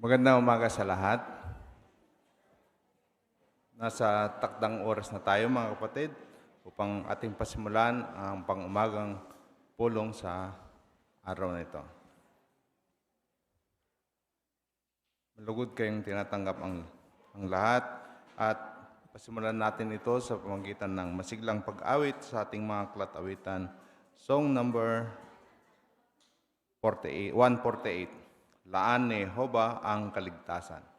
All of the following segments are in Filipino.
Magandang umaga sa lahat. Nasa takdang oras na tayo mga kapatid upang ating pasimulan ang pang-umagang pulong sa araw na ito. Malugod kayong tinatanggap ang lahat at pasimulan natin ito sa pamamagitan ng masiglang pag-awit sa ating mga aklat-awitan. Song number 148, Laan ni Jehovah ang Kaligtasan.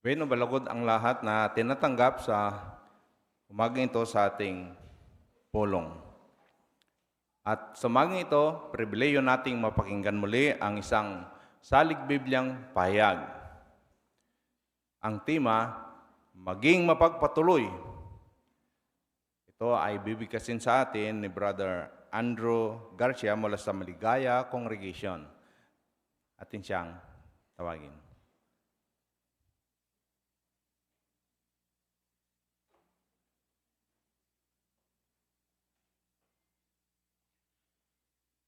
Bueno, balagod ang lahat na tinatanggap sa umagang ito sa ating pulong. At sa umagang ito, pribileyo nating mapakinggan muli ang isang salig Bibliang pahayag. Ang tema, maging mapagpatuloy. Ito ay bibigkasin sa atin ni Brother Andrew Garcia mula sa Maligaya Congregation. Atin siyang tawagin.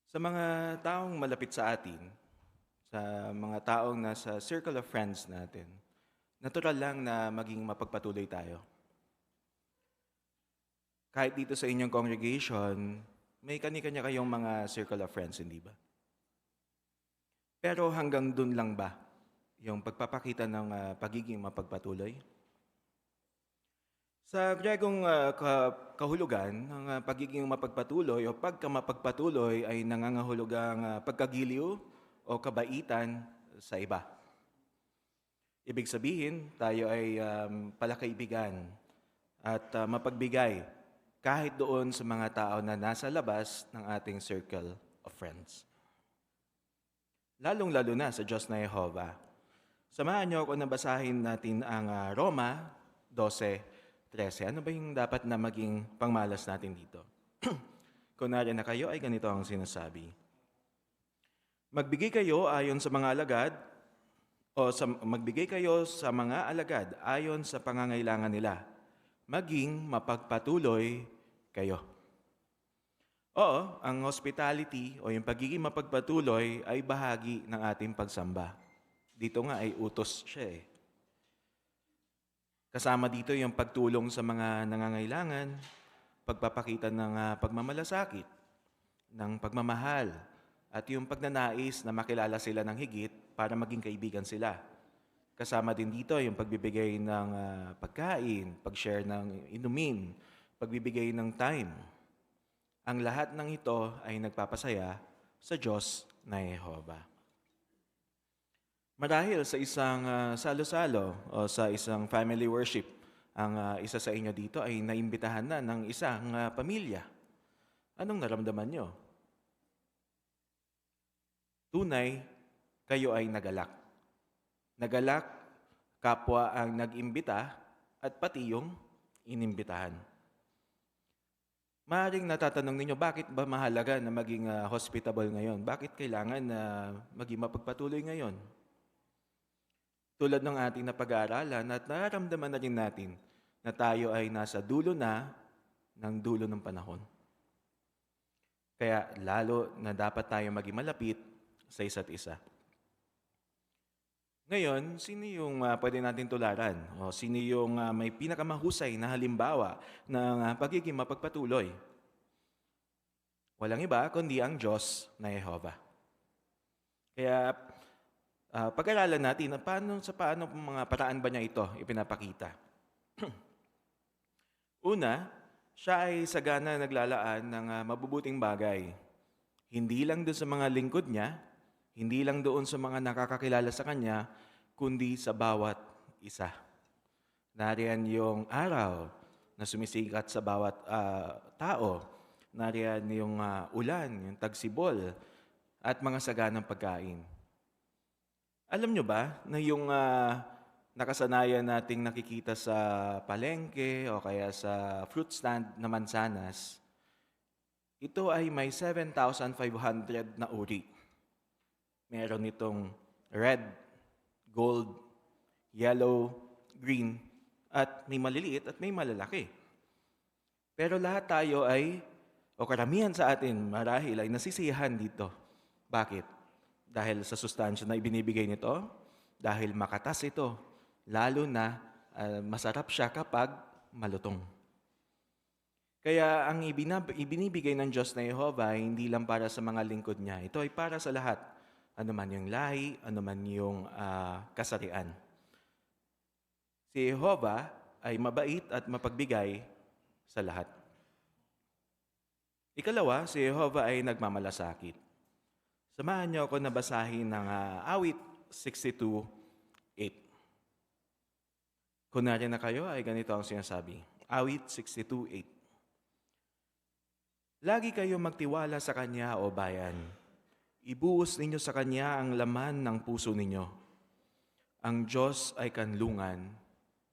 Sa mga taong malapit sa atin, sa mga taong nasa circle of friends natin, natural lang na maging mapagpatuloy tayo. Kahit dito sa inyong congregation, may kani-kanya kayong mga circle of friends, hindi ba? Pero hanggang dun lang ba yung pagpapakita ng pagiging mapagpatuloy? Sa Gregong kahulugan, ng pagiging mapagpatuloy o pagkamapagpatuloy ay nangangahulugang pagkagiliw o kabaitan sa iba. Ibig sabihin, tayo ay palakaibigan at mapagbigay kahit doon sa mga tao na nasa labas ng ating circle of friends. Lalong-lalo na sa Diyos na Jehovah. Samahan niyo ako na basahin natin ang Roma 12:13. Ano ba yung dapat na maging pangmalas natin dito? Kunwari na kayo ay ganito ang sinasabi. Magbigay kayo ayon sa mga alagad magbigay kayo sa mga alagad ayon sa pangangailangan nila. Maging mapagpatuloy kayo. Oo, ang hospitality o yung pagiging mapagpatuloy ay bahagi ng ating pagsamba. Dito nga ay utos siya eh. Kasama dito yung pagtulong sa mga nangangailangan, pagpapakita ng pagmamalasakit, ng pagmamahal, at yung pagnanais na makilala sila ng higit para maging kaibigan sila. Kasama din dito yung pagbibigay ng pagkain, pag-share ng inumin, pagbibigay ng time. Ang lahat ng ito ay nagpapasaya sa Diyos na Jehovah. Marahil sa isang salo-salo o sa isang family worship, ang isa sa inyo dito ay naimbitahan na ng isang pamilya. Anong naramdaman nyo? Tunay, kayo ay nagalak. Nagalak, kapwa ang nag-imbita at pati yung inimbitahan. Maaaring natatanong ninyo, bakit ba mahalaga na maging hospitable ngayon? Bakit kailangan na maging mapagpatuloy ngayon? Tulad ng ating napag-aaralan at nararamdaman na rin natin na tayo ay nasa dulo na ng dulo ng panahon. Kaya lalo na dapat tayo maging malapit sa isa't isa. Ngayon, sino yung pwede natin tularan? O sino yung may pinakamahusay na halimbawa ng pagiging mapagpatuloy? Walang iba kundi ang Diyos na Jehovah. Kaya pag-aralan natin sa paano mga paraan ba niya ito ipinapakita. Una, siya ay sagana naglalaan ng mabubuting bagay. Hindi lang doon sa mga lingkod niya, hindi lang doon sa mga nakakakilala sa Kanya, kundi sa bawat isa. Nariyan yung araw na sumisikat sa bawat tao. Nariyan yung ulan, yung tagsibol, at mga saganang pagkain. Alam nyo ba na yung nakasanayan nating nakikita sa palengke o kaya sa fruit stand na mansanas, ito ay may 7,500 na uri. Meron itong red, gold, yellow, green, at may maliliit at may malalaki. Pero lahat tayo o karamihan sa atin marahil ay nasisiyahan dito. Bakit? Dahil sa sustansya na ibinibigay nito, dahil makatas ito, lalo na masarap siya kapag malutong. Kaya ang ibinibigay ng Diyos na Jehovah ay hindi lang para sa mga lingkod niya. Ito ay para sa lahat. Ano man yung lahi, ano man yung kasarian. Si Jehovah ay mabait at mapagbigay sa lahat. Ikalawa, si Jehovah ay nagmamalasakit. Samahan niyo ako na basahin ng awit 62:8. Kunwari na kayo ay ganito ang sinasabi. Awit 62:8. Lagi kayo magtiwala sa Kanya, o bayan. Ibuhos ninyo sa Kanya ang laman ng puso ninyo. Ang Diyos ay kanlungan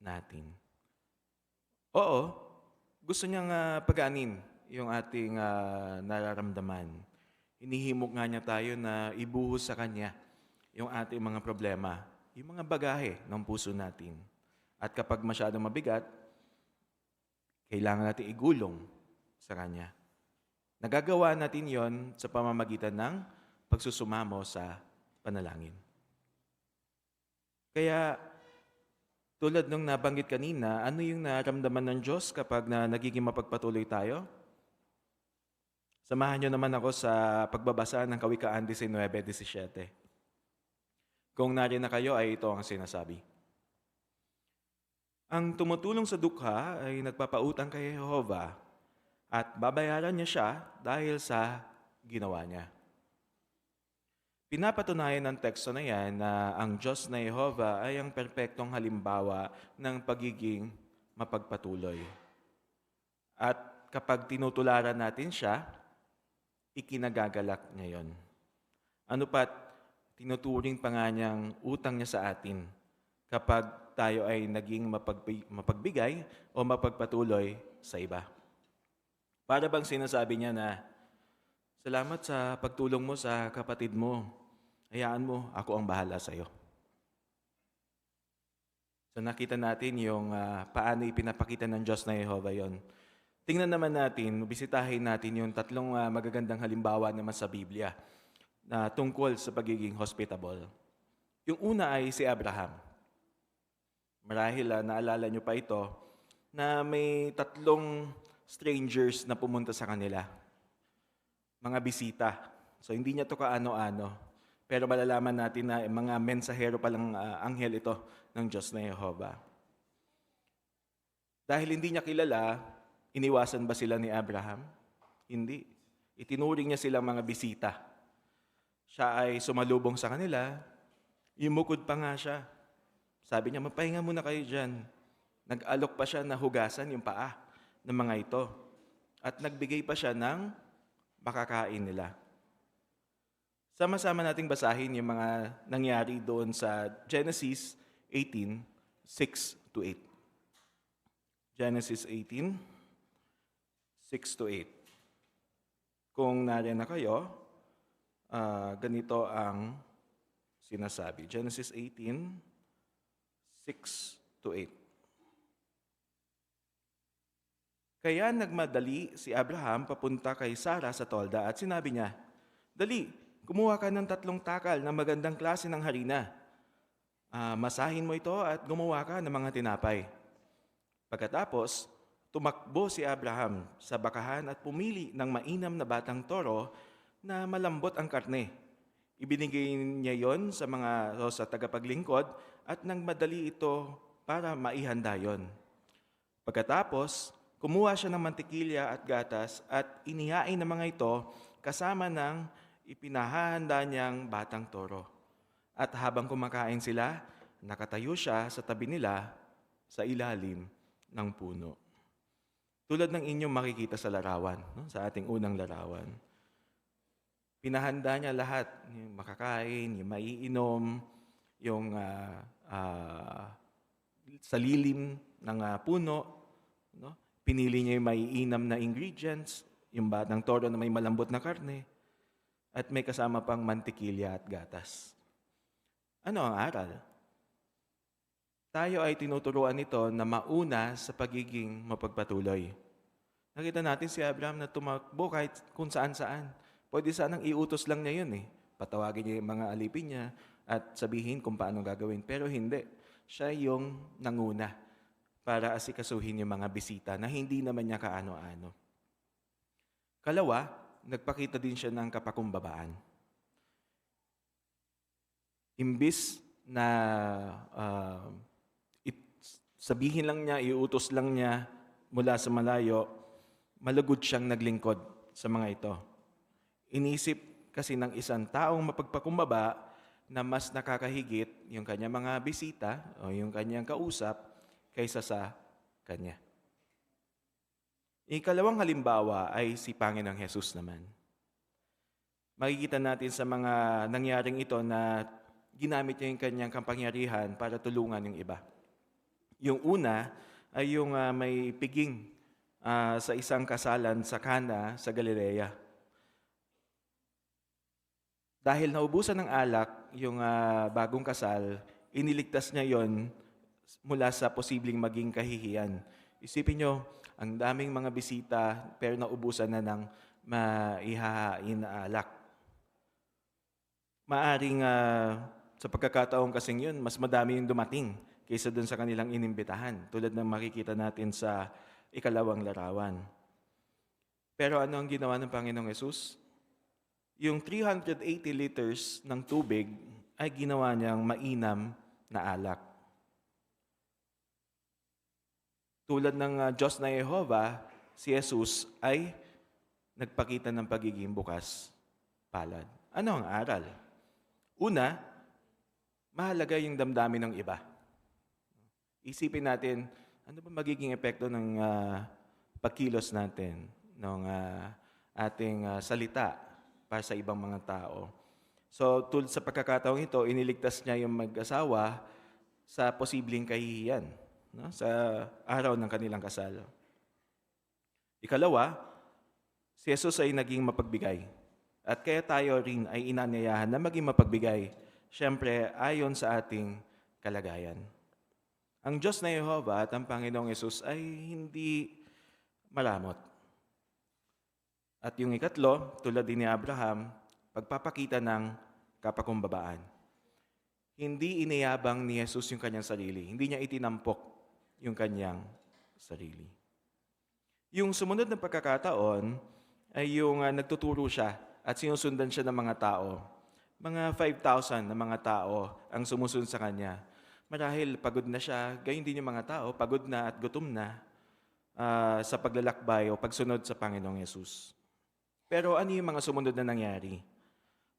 natin. Oo, gusto niyang pagaanin yung ating nararamdaman. Hinihimok nga niya tayo na ibuhos sa Kanya yung ating mga problema, yung mga bagahe ng puso natin. At kapag masyadong mabigat, kailangan natin igulong sa Kanya. Nagagawa natin yon sa pamamagitan ng pagsusumamo sa panalangin. Kaya tulad nung nabanggit kanina, ano yung naramdaman ng Diyos kapag nagiging mapagpatuloy tayo? Samahan niyo naman ako sa pagbabasa ng Kawikaan 19:17. Kung nariyan na kayo ay ito ang sinasabi. Ang tumutulong sa dukha ay nagpapautang kay Jehovah at babayaran niya siya dahil sa ginawa niya. Pinapatunayan ng teksto na yan na ang Diyos na Jehovah ay ang perpektong halimbawa ng pagiging mapagpatuloy. At kapag tinutularan natin siya, ikinagagalak niya yon. Ano pat, tinuturing pa nga niyang utang niya sa atin kapag tayo ay naging mapagbigay o mapagpatuloy sa iba. Para bang sinasabi niya na, salamat sa pagtulong mo sa kapatid mo. Hayaan mo, ako ang bahala sa iyo. So nakita natin yung paano ipinapakita ng Diyos na Jehovah yon. Tingnan naman natin, bisitahin natin yung tatlong magagandang halimbawa naman sa Biblia na tungkol sa pagiging hospitable. Yung una ay si Abraham. Marahil naalala nyo pa ito na may tatlong strangers na pumunta sa kanila. Mga bisita. So hindi niya to kaano-ano. Pero malalaman natin na mga mensahero palang anghel ito ng Diyos na Jehovah. Dahil hindi niya kilala, iniwasan ba sila ni Abraham? Hindi. Itinuring niya silang mga bisita. Siya ay sumalubong sa kanila, imukod pa nga siya. Sabi niya, mapahinga muna kayo dyan. Nag-alok pa siya na hugasan yung paa ng mga ito. At nagbigay pa siya ng makakain nila. Sama-sama nating basahin yung mga nangyari doon sa Genesis 18:6-8. Genesis 18:6-8. Kung nariyan na kayo, ganito ang sinasabi. Genesis 18:6-8. Kaya nagmadali si Abraham papunta kay Sarah sa tolda at sinabi niya, dali, kumuha ka ng 3 takal na magandang klase ng harina. Masahin mo ito at gumawa ka ng mga tinapay. Pagkatapos, tumakbo si Abraham sa bakahan at pumili ng mainam na batang toro na malambot ang karne. Ibinigay niya yon sa tagapaglingkod at nagmadali ito para maihanda yon. Pagkatapos, kumuha siya ng mantikilya at gatas at inihain ng mga ito kasama ng ipinahanda niyang batang toro. At habang kumakain sila, nakatayo siya sa tabi nila sa ilalim ng puno. Tulad ng inyong makikita sa larawan, sa ating unang larawan. Pinahanda niya lahat, yung makakain, yung maiinom, yung sa lilim ng puno. No? Pinili niya yung maiinam na ingredients, yung batang toro na may malambot na karne, at may kasama pang mantikilya at gatas. Ano ang aral? Tayo ay tinuturuan nito na mauna sa pagiging mapagpatuloy. Nakita natin si Abraham na tumakbo kahit kung saan-saan. Pwede sanang iutos lang niya yun . Patawagin niya yung mga alipin niya at sabihin kung paano gagawin. Pero hindi. Siya yung nanguna para asikasuhin yung mga bisita na hindi naman niya kaano-ano. Kalawa, nagpakita din siya ng kapakumbabaan. Imbis na sabihin lang niya, iutos lang niya mula sa malayo, malugod siyang naglingkod sa mga ito. Inisip kasi ng isang taong mapagpakumbaba na mas nakakahigit yung kanyang mga bisita o yung kanyang kausap kaysa sa kanya. Ikalawang halimbawa ay si Panginoong Hesus naman. Makikita natin sa mga nangyaring ito na ginamit niya yung kanyang kapangyarihan para tulungan yung iba. Yung una ay yung may piging sa isang kasalan sa Cana sa Galilea. Dahil naubusan ng alak yung bagong kasal, iniligtas niya yon mula sa posibleng maging kahihiyan. Isipin nyo, ang daming mga bisita pero naubusan na ng maihahain na alak. Maaring sa pagkakataon kasing yun, mas madami yung dumating kaysa dun sa kanilang inimbitahan, tulad ng makikita natin sa ikalawang larawan. Pero ano ang ginawa ng Panginoong Yesus? Yung 380 liters ng tubig ay ginawa niyang mainam na alak. Tulad ng Diyos na Jehovah, si Jesus ay nagpakita ng pagiging bukas palad. Ano ang aral? Una, mahalaga yung damdamin ng iba. Isipin natin, ano ba magiging epekto ng pagkilos natin, ng ating salita para sa ibang mga tao. So, tulad sa pagkakataong ito, iniligtas niya yung mag-asawa sa posibleng kahihiyan, no? Sa araw ng kanilang kasal. Ikalawa, si Jesus ay naging mapagbigay. At kaya tayo rin ay inanyayahan na maging mapagbigay, syempre ayon sa ating kalagayan. Ang Diyos na Jehovah at ang Panginoong Yesus ay hindi malamot. At yung ikatlo, tulad din ni Abraham, pagpapakita ng kapakumbabaan. Hindi iniyabang ni Jesus yung kanyang sarili. Hindi niya itinampok yung kanyang sarili. Yung sumunod na pagkakataon ay yung nagtuturo siya at sinusundan siya ng mga tao. Mga 5,000 na mga tao ang sumusunod sa kanya. Marahil pagod na siya, gayon din yung mga tao, pagod na at gutom na sa paglalakbay o pagsunod sa Panginoong Yesus. Pero ano yung mga sumunod na nangyari?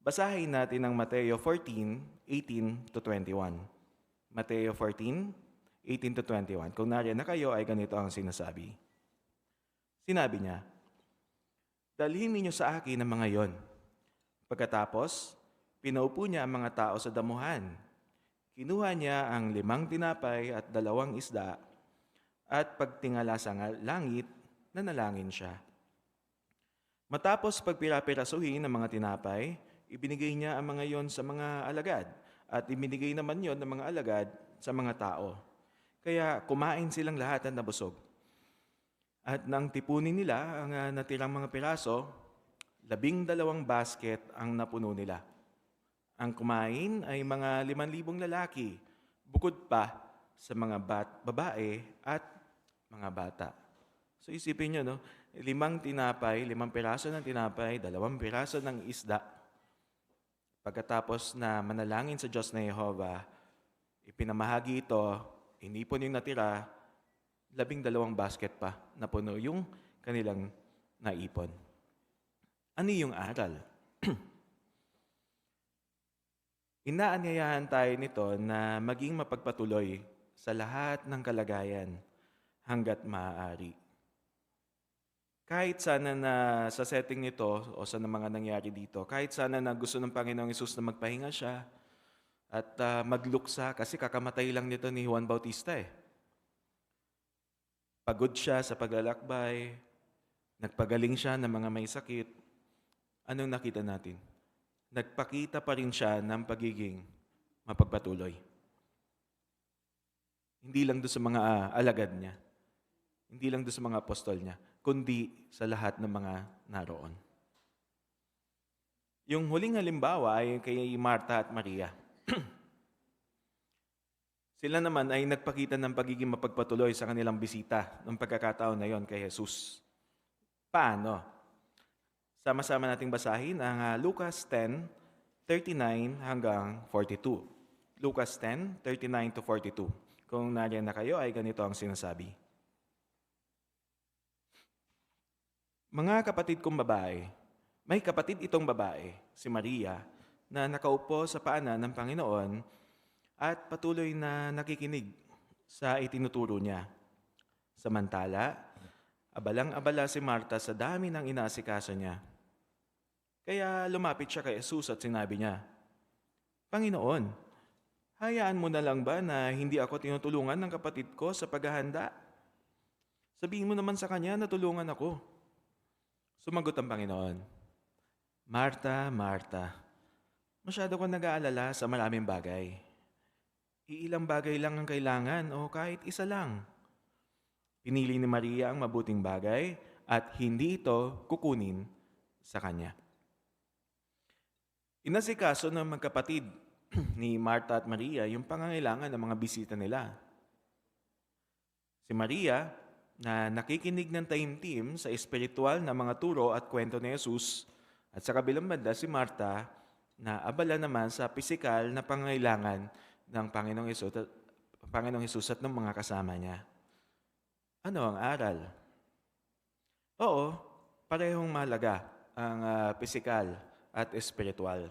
Basahin natin ang Mateo 14:18-21. Mateo 14:18-21. Kung nariyan na kayo, ay ganito ang sinasabi. Sinabi niya, "Dalhin ninyo sa akin ang mga yon." Pagkatapos, pinaupo niya ang mga tao sa damuhan. Kinuha niya ang 5 tinapay at 2 isda, at pagtingala sa langit, nanalangin siya. Matapos pagpirapirasuhin ng mga tinapay, ibinigay niya ang mga yon sa mga alagad, at ibinigay naman yon ng mga alagad sa mga tao. Kaya kumain silang lahat at nabusog. At nang tipunin nila ang natirang mga piraso, 12 basket ang napuno nila. Ang kumain ay mga 5,000 lalaki, bukod pa sa mga babae at mga bata. So isipin nyo, no? 5 piraso ng tinapay, 2 piraso ng isda. Pagkatapos na manalangin sa Diyos na Jehovah, ipinamahagi ito, inipon yung natira, 12 basket pa na puno yung kanilang naipon. Ano yung aral? Inaanyayahan tayo nito na maging mapagpatuloy sa lahat ng kalagayan hanggat maaari. Kahit sana na sa setting nito o sa mga nangyari dito, kahit sana na gusto ng Panginoong Hesus na magpahinga siya at magluksa kasi kakamatay lang nito ni Juan Bautista eh. Pagod siya sa paglalakbay, nagpagaling siya ng mga may sakit. Anong nakita natin? Nagpakita pa rin siya ng pagiging mapagpatuloy. Hindi lang doon sa mga alagad niya, hindi lang doon sa mga apostol niya, kundi sa lahat ng mga naroon. Yung huling halimbawa ay kay Marta at Maria. Sila naman ay nagpakita ng pagiging mapagpatuloy sa kanilang bisita ng pagkakataon na yon kay Jesus. Paano? Sama-sama nating basahin ang Lucas 10:39 hanggang 42. Lucas 10:39-42. Kung nariyan na kayo, ay ganito ang sinasabi. Mga kapatid kong babae, may kapatid itong babae, si Maria, na nakaupo sa paanan ng Panginoon at patuloy na nakikinig sa itinuturo niya. Samantala, abalang-abala si Marta sa dami ng inaasikaso niya. Kaya lumapit siya kay Jesus at sinabi niya, "Panginoon, hayaan mo na lang ba na hindi ako tinutulungan ng kapatid ko sa paghahanda? Sabihin mo naman sa kanya na tulungan ako." Sumagot ang Panginoon, "Marta, Marta, masyado kang nag-aalala sa maraming bagay. Iilang bagay lang ang kailangan o kahit isa lang. Pinili ni Maria ang mabuting bagay at hindi ito kukunin sa kanya. Inasikaso ng magkapatid ni Martha at Maria yung pangangailangan ng mga bisita nila. Si Maria, na nakikinig ng taimtim sa espiritual na mga turo at kwento ni Jesus, at sa kabilang banda si Martha, na abala naman sa pisikal na pangangailangan ng Panginoong Hesus at ng mga kasama niya. Ano ang aral? Oo, parehong mahalaga ang pisikal at espiritual.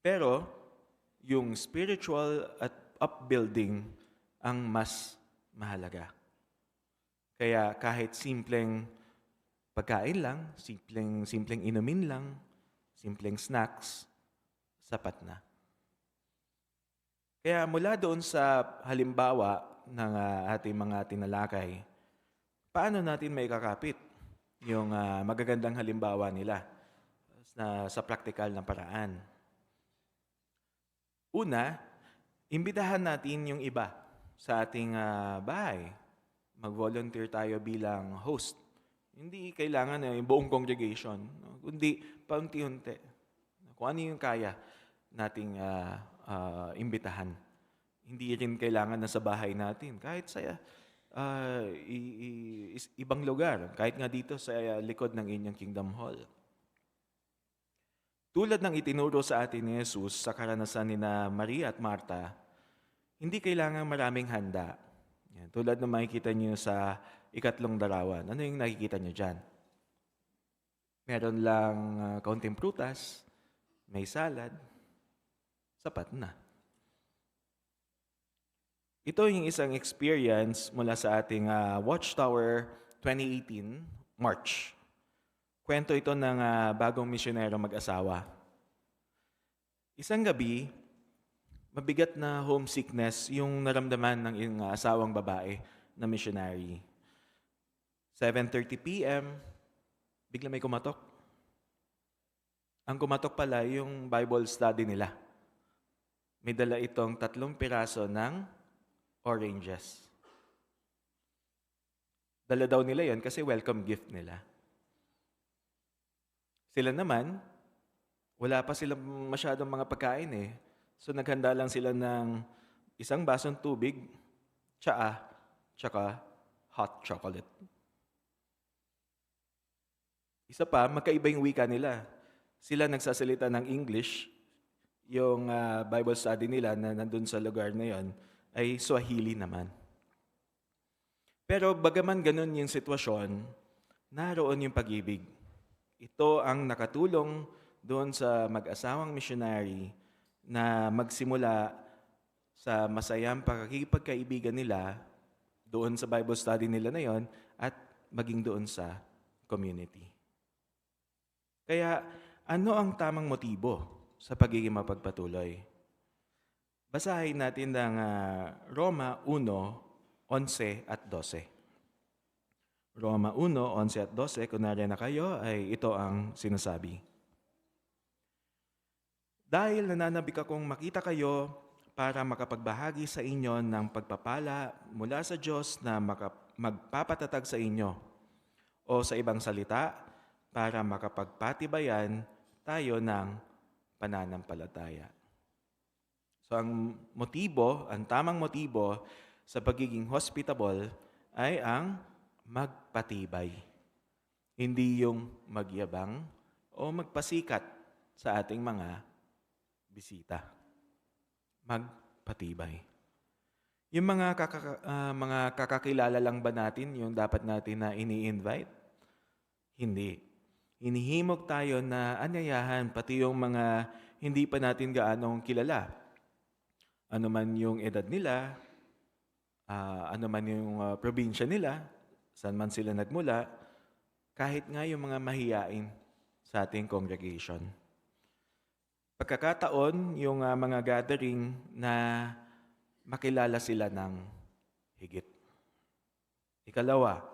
Pero yung spiritual at upbuilding ang mas mahalaga. Kaya kahit simpleng pagkain lang, simpleng inumin lang, simpleng snacks, sapat na. Kaya mula doon sa halimbawa ng ating mga tinalakay, paano natin maikakapit yung magagandang halimbawa nila sa praktikal na paraan? Una, imbitahan natin yung iba sa ating bahay. Mag-volunteer tayo bilang host. Hindi kailangan yung buong congregation, no? Kundi paunti-unti. Kung ano yung kaya nating imbitahan. Hindi rin kailangan na sa bahay natin. Kahit sa ibang lugar. Kahit nga dito sa likod ng inyong Kingdom Hall. Tulad ng itinuro sa atin ni Jesus sa karanasan ni na Maria at Marta, hindi kailangan maraming handa. Yan, tulad ng makikita niyo sa ikatlong larawan. Ano yung nakikita niyo dyan? Meron lang kaunting prutas, may salad, sapat na. Ito yung isang experience mula sa ating Watchtower 2018 March. Kwento ito ng bagong misyonero mag-asawa. Isang gabi, mabigat na homesickness yung naramdaman ng iyong asawang babae na missionary. 7:30 p.m., bigla may kumatok. Ang kumatok pala yung Bible study nila. May dala itong 3 piraso ng oranges. Dala daw nila yon kasi welcome gift nila. Sila naman, wala pa silang masyadong mga pagkain eh. So naghanda lang sila ng 1 basong tubig, tsaa, tsaka hot chocolate. Isa pa, magkaiba yung wika nila. Sila nagsasalita ng English, yung Bible study nila na nandun sa lugar na yon ay Swahili naman. Pero bagaman ganun yung sitwasyon, naroon yung pag-ibig. Ito ang nakatulong doon sa mag-asawang missionary na magsimula sa masayang pakikipagkaibigan nila doon sa Bible study nila na yon at maging doon sa community. Kaya ano ang tamang motibo sa pagiging mapagpatuloy? Basahin natin ng Roma 1:11 at 12. Roma 1:11 at 12, kung nariyan na kayo, ay ito ang sinasabi. Dahil nananabik akong makita kayo para makapagbahagi sa inyo ng pagpapala mula sa Diyos na magpapatatag sa inyo, o sa ibang salita, para makapagpatibayan tayo ng pananampalataya. So ang tamang motibo sa pagiging hospitable ay ang magpatibay. Hindi yung magyabang o magpasikat sa ating mga bisita. Magpatibay. Yung mga kakakilala lang ba natin yung dapat natin na ini-invite? Hindi. Hinihimok tayo na anyayahan pati yung mga hindi pa natin gaanong kilala. Ano man yung edad nila, ano man yung probinsya nila, saan man sila nagmula, kahit nga yung mga mahiyain sa ating congregation. Pagkakataon, yung mga gathering na makilala sila ng higit. Ikalawa,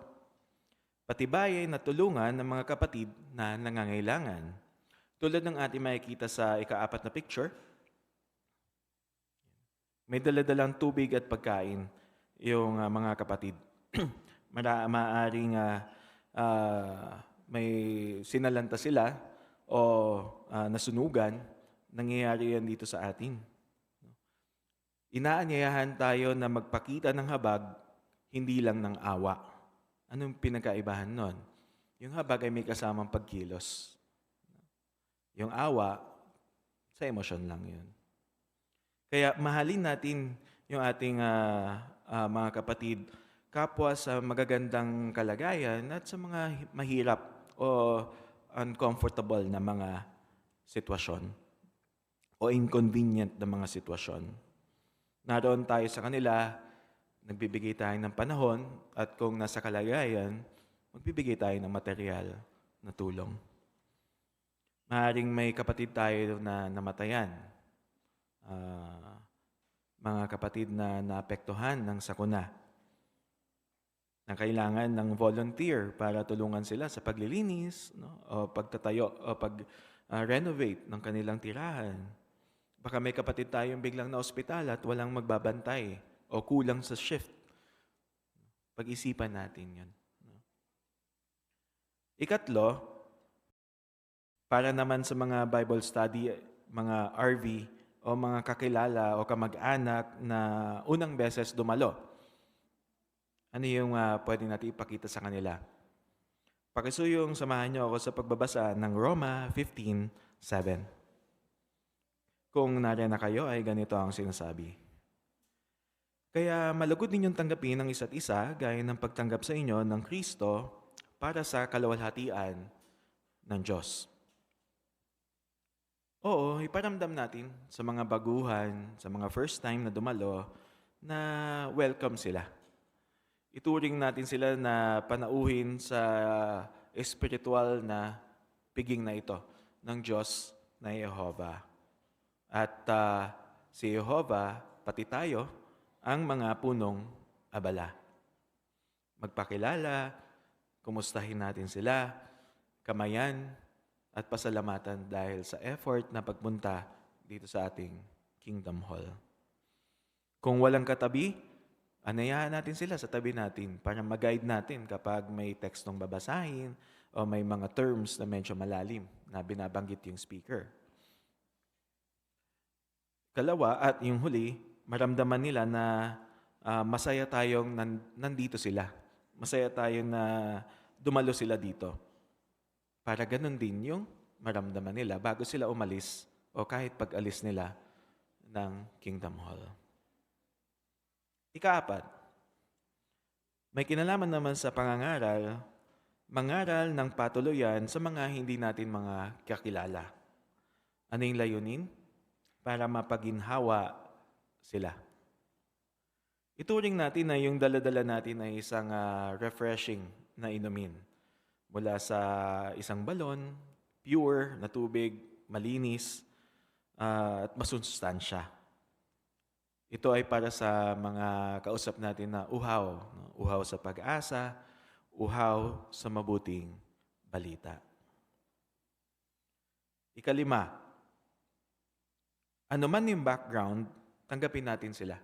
patibayin at tulungan ng mga kapatid na nangangailangan. Tulad ng ating makikita sa ika-4 na picture, may daladalang tubig at pagkain yung mga kapatid. Maaaring may sinalanta sila o nasunugan, nangyayari yan dito sa atin. Inaanyayahan tayo na magpakita ng habag, hindi lang ng awa. Anong pinagkaibahan nun? Yung habag ay may kasamang pagkilos. Yung awa, sa emosyon lang yun. Kaya mahalin natin yung ating mga kapatid, kapwa sa magagandang kalagayan at sa mga mahirap o uncomfortable na mga sitwasyon o inconvenient na mga sitwasyon. Naroon tayo sa kanila, nagbibigay tayo ng panahon at kung nasa kalagayan, magbibigay tayo ng material na tulong. Maaaring may kapatid tayo na namatayan. Mga kapatid na naapektuhan ng sakuna, na kailangan ng volunteer para tulungan sila sa paglilinis, no? O pagtatayo o pag-renovate ng kanilang tirahan. Baka may kapatid tayong biglang na ospital at walang magbabantay o kulang sa shift. Pag-isipan natin yun. No? Ikatlo, para naman sa mga Bible study, mga RV, o mga kakilala o kamag-anak na unang beses dumalo. Ano yung pwede natin ipakita sa kanila? Pakisuyong samahan niyo ako sa pagbabasa ng Roma 15:7. Kung nariyan na kayo ay ganito ang sinasabi. Kaya malugod ninyong tanggapin ang isa't isa gaya ng pagtanggap sa inyo ng Kristo para sa kaluwalhatian ng Diyos. Oo, iparamdam natin sa mga baguhan, sa mga first time na dumalo, na welcome sila. Ituring natin sila na panauhin sa espiritual na piging na ito ng Diyos na Jehovah. At si Jehovah, pati tayo, ang mga punong abala. Magpakilala, kumustahin natin sila, kamayan, at pasalamatan dahil sa effort na pagpunta dito sa ating Kingdom Hall. Kung walang katabi, anayahan natin sila sa tabi natin para mag-guide natin kapag may tekstong babasahin o may mga terms na medyo malalim na binabanggit yung speaker. Kalawa at yung huli, maramdaman nila na masaya tayong nandito sila. Masaya tayo na dumalo sila dito. Para ganun din yung maramdaman nila bago sila umalis o kahit pag-alis nila ng Kingdom Hall. Ika-4, may kinalaman naman sa pangangaral, mangaral ng patuluyan sa mga hindi natin mga kakilala. Ano yung layunin? Para mapaginhawa sila. Ituring natin na yung dala-dala natin ay isang refreshing na inumin. Mula sa isang balon, pure na tubig, malinis, at masustansya. Ito ay para sa mga kausap natin na uhaw. Uhaw sa pag-asa, uhaw sa mabuting balita. Ika-5, ano man yung background, tanggapin natin sila.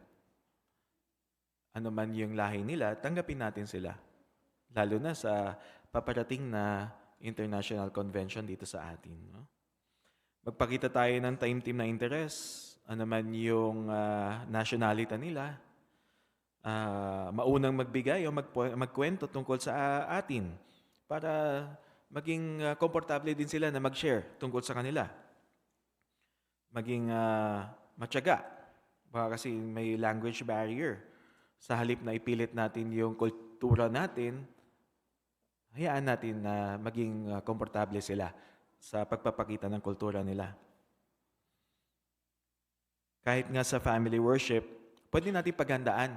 Ano man yung lahi nila, tanggapin natin sila. Lalo na sa paparating na international convention dito sa atin. No? Magpakita tayo ng taimtim na interest, ano man yung nationality nila, maunang magbigay o magkwento tungkol sa atin para maging komportable din sila na mag-share tungkol sa kanila. Maging matyaga. Baka kasi may language barrier. Sa halip na ipilit natin yung kultura natin, hayaan natin na maging komportable sila sa pagpapakita ng kultura nila. Kahit nga sa family worship, pwede natin paghandaan.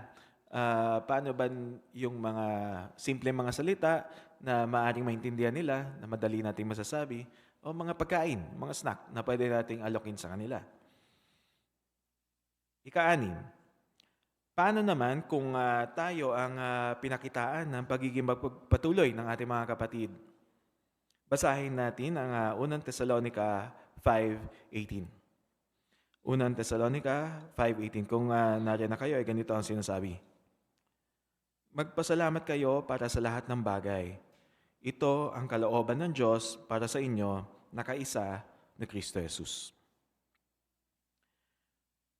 Paano ba yung mga simple mga salita na maaaring maintindihan nila, na madali nating masasabi, o mga pagkain, mga snack na pwede nating alokin sa kanila. Ika-6, paano naman kung tayo ang pinakitaan ng pagiging patuloy ng ating mga kapatid? Basahin natin ang 1 Thessalonica 5:18. 1 Thessalonica 5:18. Kung nariyan na kayo, ay ganito ang sinasabi. Magpasalamat kayo para sa lahat ng bagay. Ito ang kalooban ng Diyos para sa inyo, nakaisa na Kristo Jesus.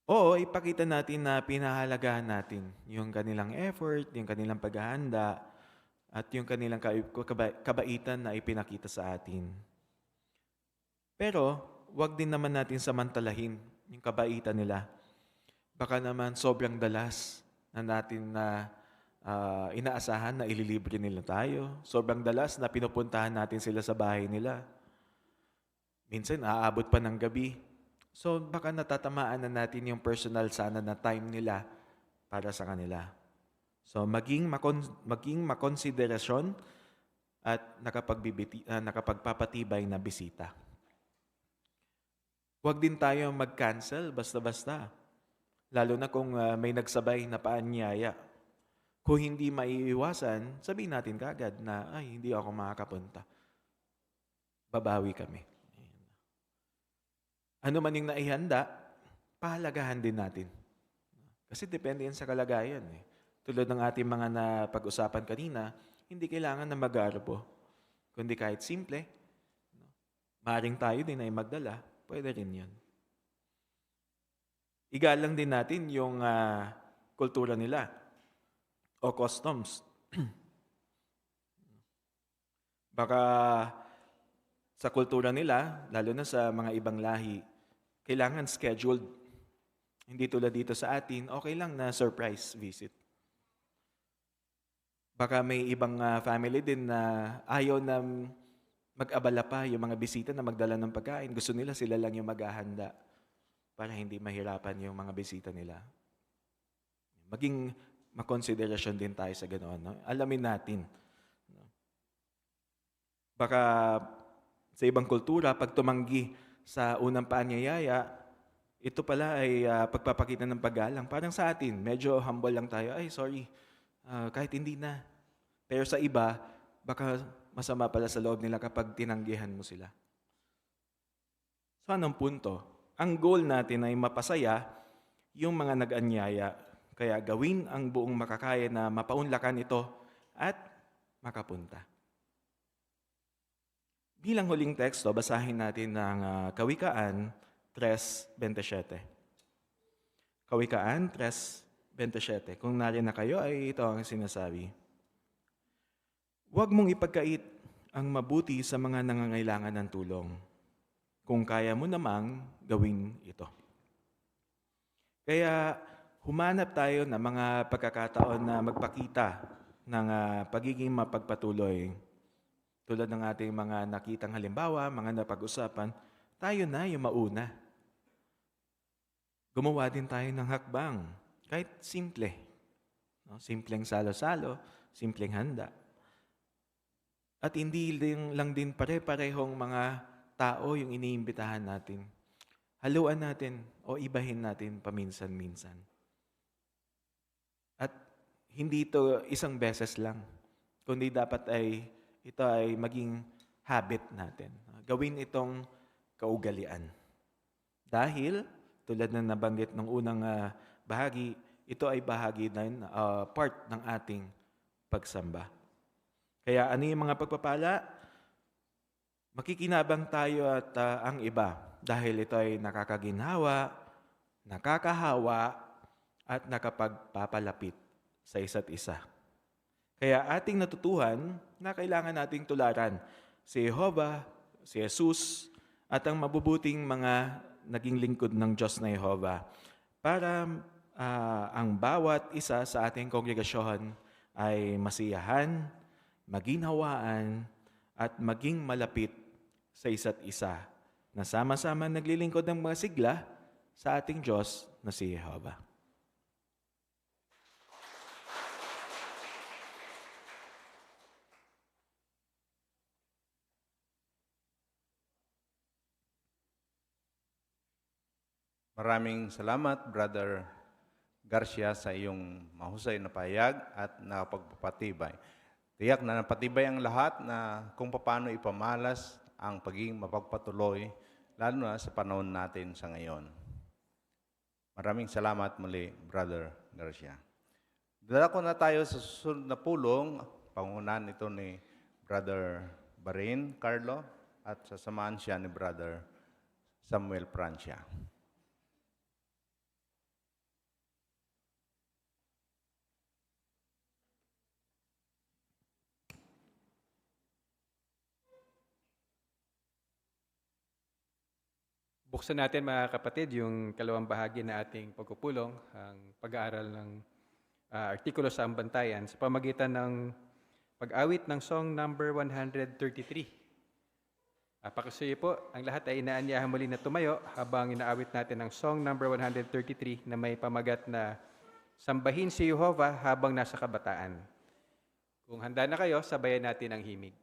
Oo, ipakita natin na pinahalagahan natin yung kanilang effort, yung kanilang paghahanda, at yung kanilang kabaitan na ipinakita sa atin. Pero, wag din naman natin samantalahin yung kabaitan nila. Baka naman sobrang dalas na natin na inaasahan na ililibre nila tayo. Sobrang dalas na pinupuntahan natin sila sa bahay nila. Minsan, aabot pa ng gabi. So, baka natatamaan na natin yung personal sana na time nila para sa kanila. So, maging makonsiderasyon at nakapagpapatibay na bisita. Huwag din tayo mag-cancel basta-basta. Lalo na kung may nagsabay na paanyaya. Kung hindi maiiwasan, sabihin natin kagad na, ay, hindi ako makakapunta. Babawi kami. Ano man yung naihanda, pahalagahan din natin. Kasi depende yan sa kalagayan. Tulad ng ating mga napag-usapan kanina, hindi kailangan na mag-aarbo. Kundi kahit simple, maaring tayo din ay magdala, pwede rin yan. Igalang din natin yung kultura nila o customs. Baka sa kultura nila, lalo na sa mga ibang lahi, kailangan scheduled. Hindi tulad dito sa atin, okay lang na surprise visit. Baka may ibang family din na ayaw na mag-abala pa yung mga bisita na magdala ng pagkain. Gusto nila sila lang yung maghahanda para hindi mahirapan yung mga bisita nila. Maging makonsiderasyon din tayo sa ganoon. No? Alamin natin. No? Baka sa ibang kultura, pag tumanggi sa unang paanyayaya, ito pala ay pagpapakita ng paggalang. Parang sa atin, medyo humble lang tayo. Ay, sorry, kahit hindi na. Pero sa iba, baka masama pala sa loob nila kapag tinanggihan mo sila. So anong punto? Ang goal natin ay mapasaya yung mga nag-anyaya. Kaya gawin ang buong makakaya na mapaunlakan ito at makapunta. Bilang huling teksto, basahin natin ng Kawikaan 3:27. Kawikaan 3:27. Kung nariyan na kayo, ay ito ang sinasabi. Huwag mong ipagkait ang mabuti sa mga nangangailangan ng tulong. Kung kaya mo namang gawin ito. Kaya humanap tayo ng mga pagkakataon na magpakita ng pagiging mapagpatuloy. Tulad ng ating mga nakitang halimbawa, mga napag-usapan, tayo na yung mauna. Gumawa din tayo ng hakbang, kahit simple. No? Simpleng salo-salo, simpleng handa. At hindi lang din pare-parehong mga tao yung iniimbitahan natin. Haluan natin o ibahin natin paminsan-minsan. At hindi ito isang beses lang, kundi dapat ito ay maging habit natin. Gawin itong kaugalian. Dahil, tulad na nabanggit ng unang bahagi, ito ay bahagi din, part ng ating pagsamba. Kaya ano yung mga pagpapala? Makikinabang tayo at ang iba dahil ito ay nakakaginhawa, nakakahawa, at nakapagpapalapit sa isa't isa. Kaya ating natutuhan na kailangan nating tularan si Jehovah, si Jesus, at ang mabubuting mga naging lingkod ng Diyos na Jehovah para ang bawat isa sa ating kongregasyon ay masiyahan, maginhawaan, at maging malapit sa isa't isa na sama-sama naglilingkod ng mga sigla sa ating Diyos na si Jehovah. Maraming salamat, Brother Garcia, sa iyong mahusay na payag at nakapagpapatibay. Tiyak na napatibay ang lahat na kung paano ipamalas ang pagiging mapagpatuloy, lalo na sa panahon natin sa ngayon. Maraming salamat muli, Brother Garcia. Dala ko na tayo sa susunod na pulong, pangunahan ito ni Brother Barin Carlo at sasamahan siya ni Brother Samuel Francia. Buksan natin mga kapatid yung kalawang bahagi na ating pagpupulong, ang pag-aaral ng artikulo sa Ambantayan sa pamagitan ng pag-awit ng song number 133. Pakasuyo po, ang lahat ay inaanyahan muli na tumayo habang inaawit natin ang song number 133 na may pamagat na Sambahin si Jehovah habang nasa kabataan. Kung handa na kayo, sabayan natin ang himig.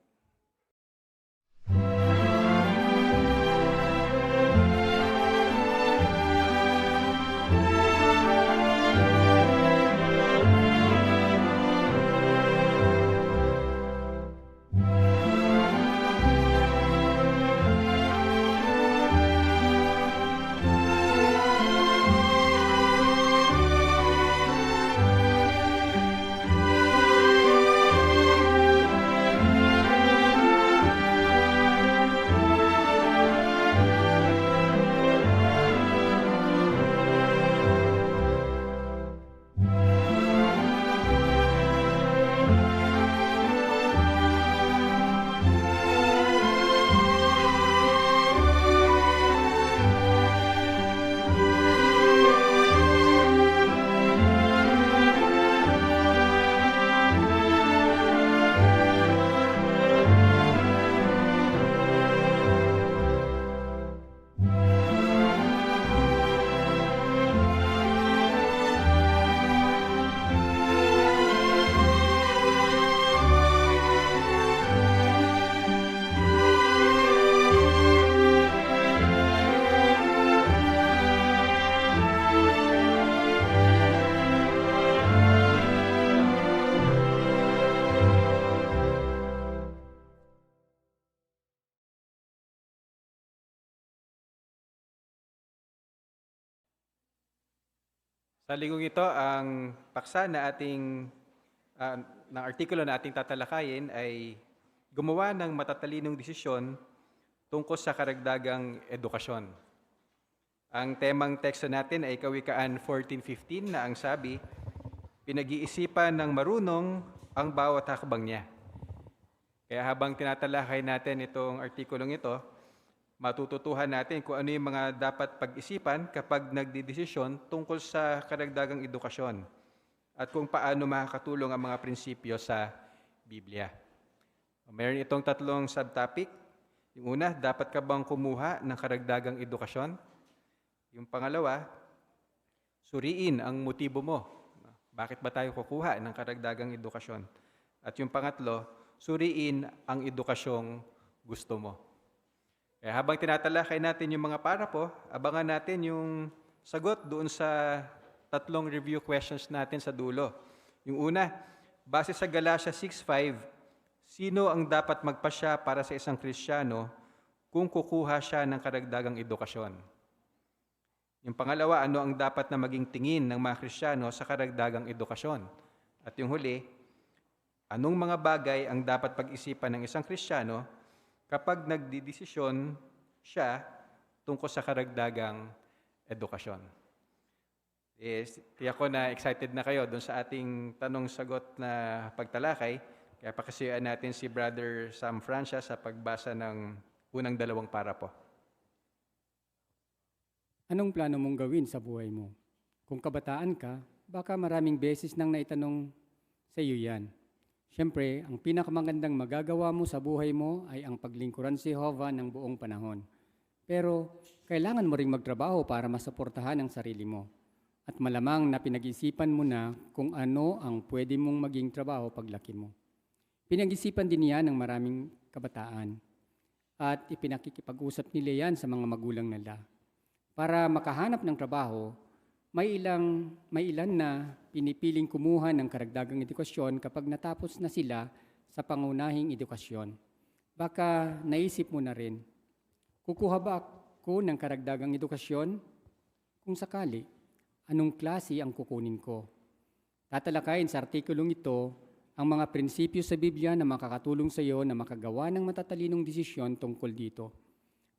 Sa linggong ito, ang paksa na ng artikulo na ating tatalakayin ay gumawa ng matatalinong desisyon tungkol sa karagdagang edukasyon. Ang temang teksto natin ay Kawikaan 14:15 na ang sabi, pinag-iisipan ng marunong ang bawat hakbang niya. Kaya habang tinatalakay natin itong artikulong ito, matututuhan natin kung ano yung mga dapat pag-isipan kapag nagdidesisyon tungkol sa karagdagang edukasyon at kung paano makakatulong ang mga prinsipyo sa Biblia. Meron itong tatlong subtopic. Yung una, dapat ka bang kumuha ng karagdagang edukasyon? Yung pangalawa, suriin ang motibo mo. Bakit ba tayo kukuha ng karagdagang edukasyon? At yung pangatlo, suriin ang edukasyong gusto mo. Kaya habang tinatalakay natin yung mga parapo, abangan natin yung sagot doon sa tatlong review questions natin sa dulo. Yung una, base sa Galatia 6:5, sino ang dapat magpasya para sa isang Kristiyano kung kukuha siya ng karagdagang edukasyon? Yung pangalawa, ano ang dapat na maging tingin ng mga Kristiyano sa karagdagang edukasyon? At yung huli, anong mga bagay ang dapat pag-isipan ng isang Kristiyano kapag nagdidesisyon siya tungkol sa karagdagang edukasyon? Tiyak ko na excited na kayo doon sa ating tanong-sagot na pagtalakay. Kaya pakisuyaan natin si Brother Sam Francia sa pagbasa ng unang dalawang parapo. Anong plano mong gawin sa buhay mo? Kung kabataan ka, baka maraming beses nang naitanong sa iyo yan. Siyempre, ang pinakamagandang magagawa mo sa buhay mo ay ang paglingkuran si Jehovah ng buong panahon. Pero, kailangan mo ring magtrabaho para masuportahan ang sarili mo. At malamang na pinag-isipan mo na kung ano ang pwede mong maging trabaho paglaki mo. Pinag-isipan din yan ng maraming kabataan. At ipinakikipag-usap nila yan sa mga magulang nila. Para makahanap ng trabaho, may ilan na pinipiling kumuha ng karagdagang edukasyon kapag natapos na sila sa pangunahing edukasyon. Baka naisip mo na rin, kukuha ba ako ng karagdagang edukasyon? Kung sakali, anong klase ang kukunin ko? Tatalakayin sa artikulong ito ang mga prinsipyo sa Biblia na makakatulong sa iyo na makagawa ng matatalinong desisyon tungkol dito.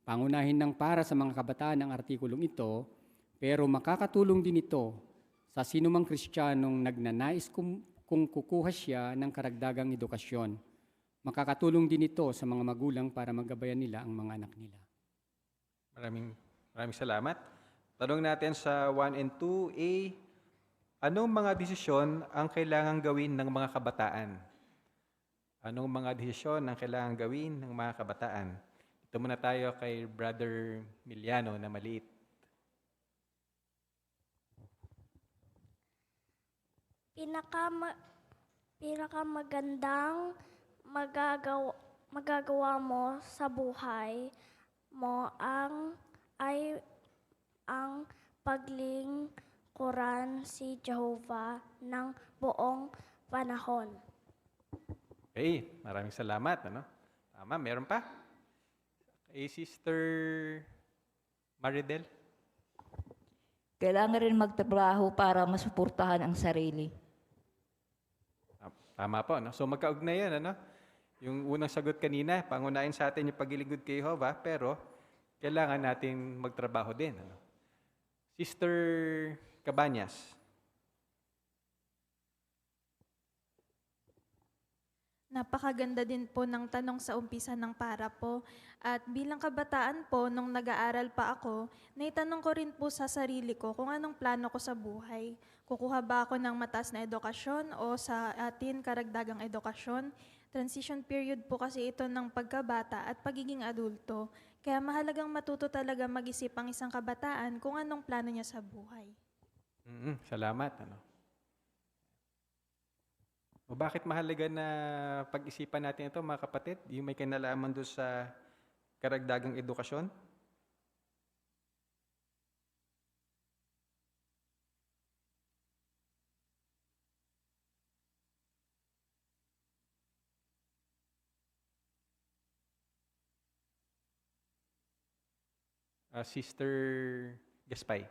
Pangunahin ng para sa mga kabataan ang artikulong ito, pero makakatulong din ito sa sinumang Kristiyanong nagnanais kung kukuha siya ng karagdagang edukasyon. Makakatulong din ito sa mga magulang para magabayan nila ang mga anak nila. Maraming salamat. Tanong natin sa 1 and 2A, anong mga desisyon ang kailangang gawin ng mga kabataan? Anong mga desisyon ang kailangang gawin ng mga kabataan? Ito muna tayo kay Brother Miliano na maliit. Pinakamagandang magagawa mo sa buhay mo ay ang paglingkuran si Jehovah ng buong panahon. Okay, maraming salamat. Tama, meron pa? Kay Sister Maridel. Kailangan rin magtrabaho para masuportahan ang sarili. Tama po. So magkaugnay yan. Yung unang sagot kanina, pangunahin sa atin yung paglilingkod kay Jehovah, pero kailangan natin magtrabaho din. Sister Cabanyas. Napakaganda din po ng tanong sa umpisa ng para po. At bilang kabataan po, nung nag-aaral pa ako, naitanong ko rin po sa sarili ko kung anong plano ko sa buhay. Kukuha ba ako ng mataas na edukasyon o sa atin karagdagang edukasyon? Transition period po kasi ito ng pagkabata at pagiging adulto. Kaya mahalagang matuto talaga mag-isip ang isang kabataan kung anong plano niya sa buhay. Salamat. O bakit mahalaga na pag-isipan natin ito, mga kapatid? Yung may kinalaman doon sa karagdagang edukasyon? Sister Gaspay.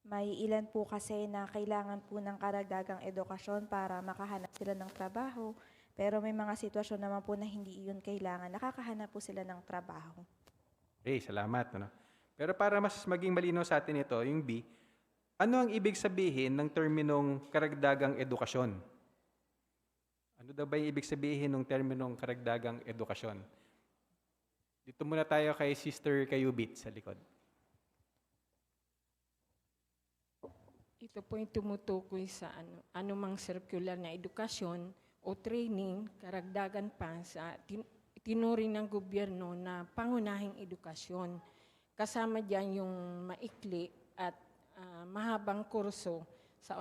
May ilan po kasi na kailangan po ng karagdagang edukasyon para makahanap sila ng trabaho. Pero may mga sitwasyon naman po na hindi iyon kailangan. Nakakahanap po sila ng trabaho. Okay, salamat. Pero para mas maging malinaw sa atin ito, yung B, ano ang ibig sabihin ng terminong karagdagang edukasyon? Ano daw ba yung ibig sabihin ng terminong karagdagang edukasyon? Dito muna tayo kay Sister Kayubit sa likod. Ito po yung tumutukoy sa anumang circular na edukasyon o training, karagdagan pa sa tinuring ng gobyerno na pangunahing edukasyon. Kasama dyan yung maikli at mahabang kurso sa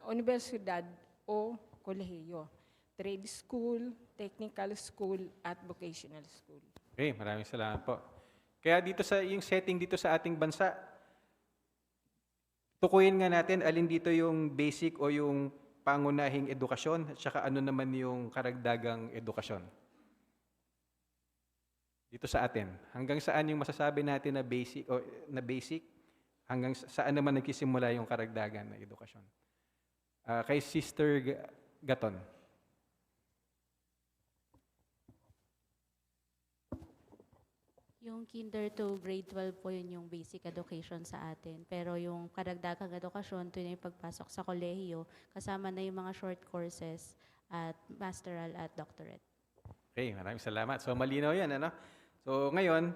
universidad o kolehiyo, trade school, technical school, at vocational school. Okay, maraming salamat po. Kaya dito sa yung setting dito sa ating bansa, tukuyin nga natin alin dito yung basic o yung pangunahing edukasyon at saka ano naman yung karagdagang edukasyon. Dito sa atin, hanggang saan yung masasabi natin na basic, hanggang saan naman nagsisimula yung karagdagan na edukasyon. Kay Sister Gaton. Yung kinder to grade 12 po yun yung basic education sa atin. Pero yung karagdagang edukasyon, ito yung pagpasok sa kolehiyo, kasama na yung mga short courses at masteral at doctorate. Okay, maraming salamat. So malinaw yan, ano? So ngayon,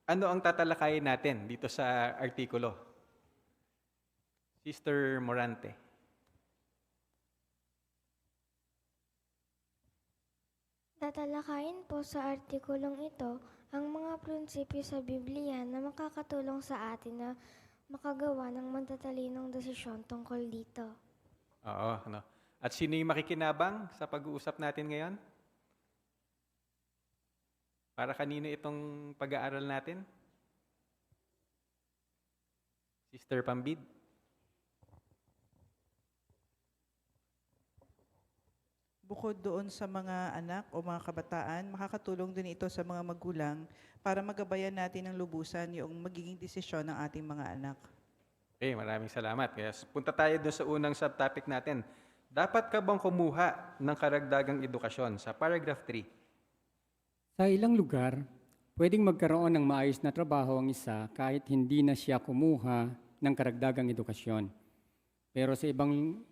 ano ang tatalakayin natin dito sa artikulo? Sister Morante. Tatalakayin po sa artikulong ito ang mga prinsipyo sa Biblia na makakatulong sa atin na makagawa ng matatalinong desisyon tungkol dito. Oo, ano? At sino yung makikinabang sa pag-uusap natin ngayon? Para kanino itong pag-aaral natin? Sister Pambid. Bukod doon sa mga anak o mga kabataan, makakatulong din ito sa mga magulang para magabayan natin ng lubusan yung magiging desisyon ng ating mga anak. Okay, maraming salamat. Kaya punta tayo doon sa unang subtopic natin. Dapat ka bang kumuha ng karagdagang edukasyon sa paragraph 3? Sa ilang lugar, pwedeng magkaroon ng maayos na trabaho ang isa kahit hindi na siya kumuha ng karagdagang edukasyon. Pero sa ibang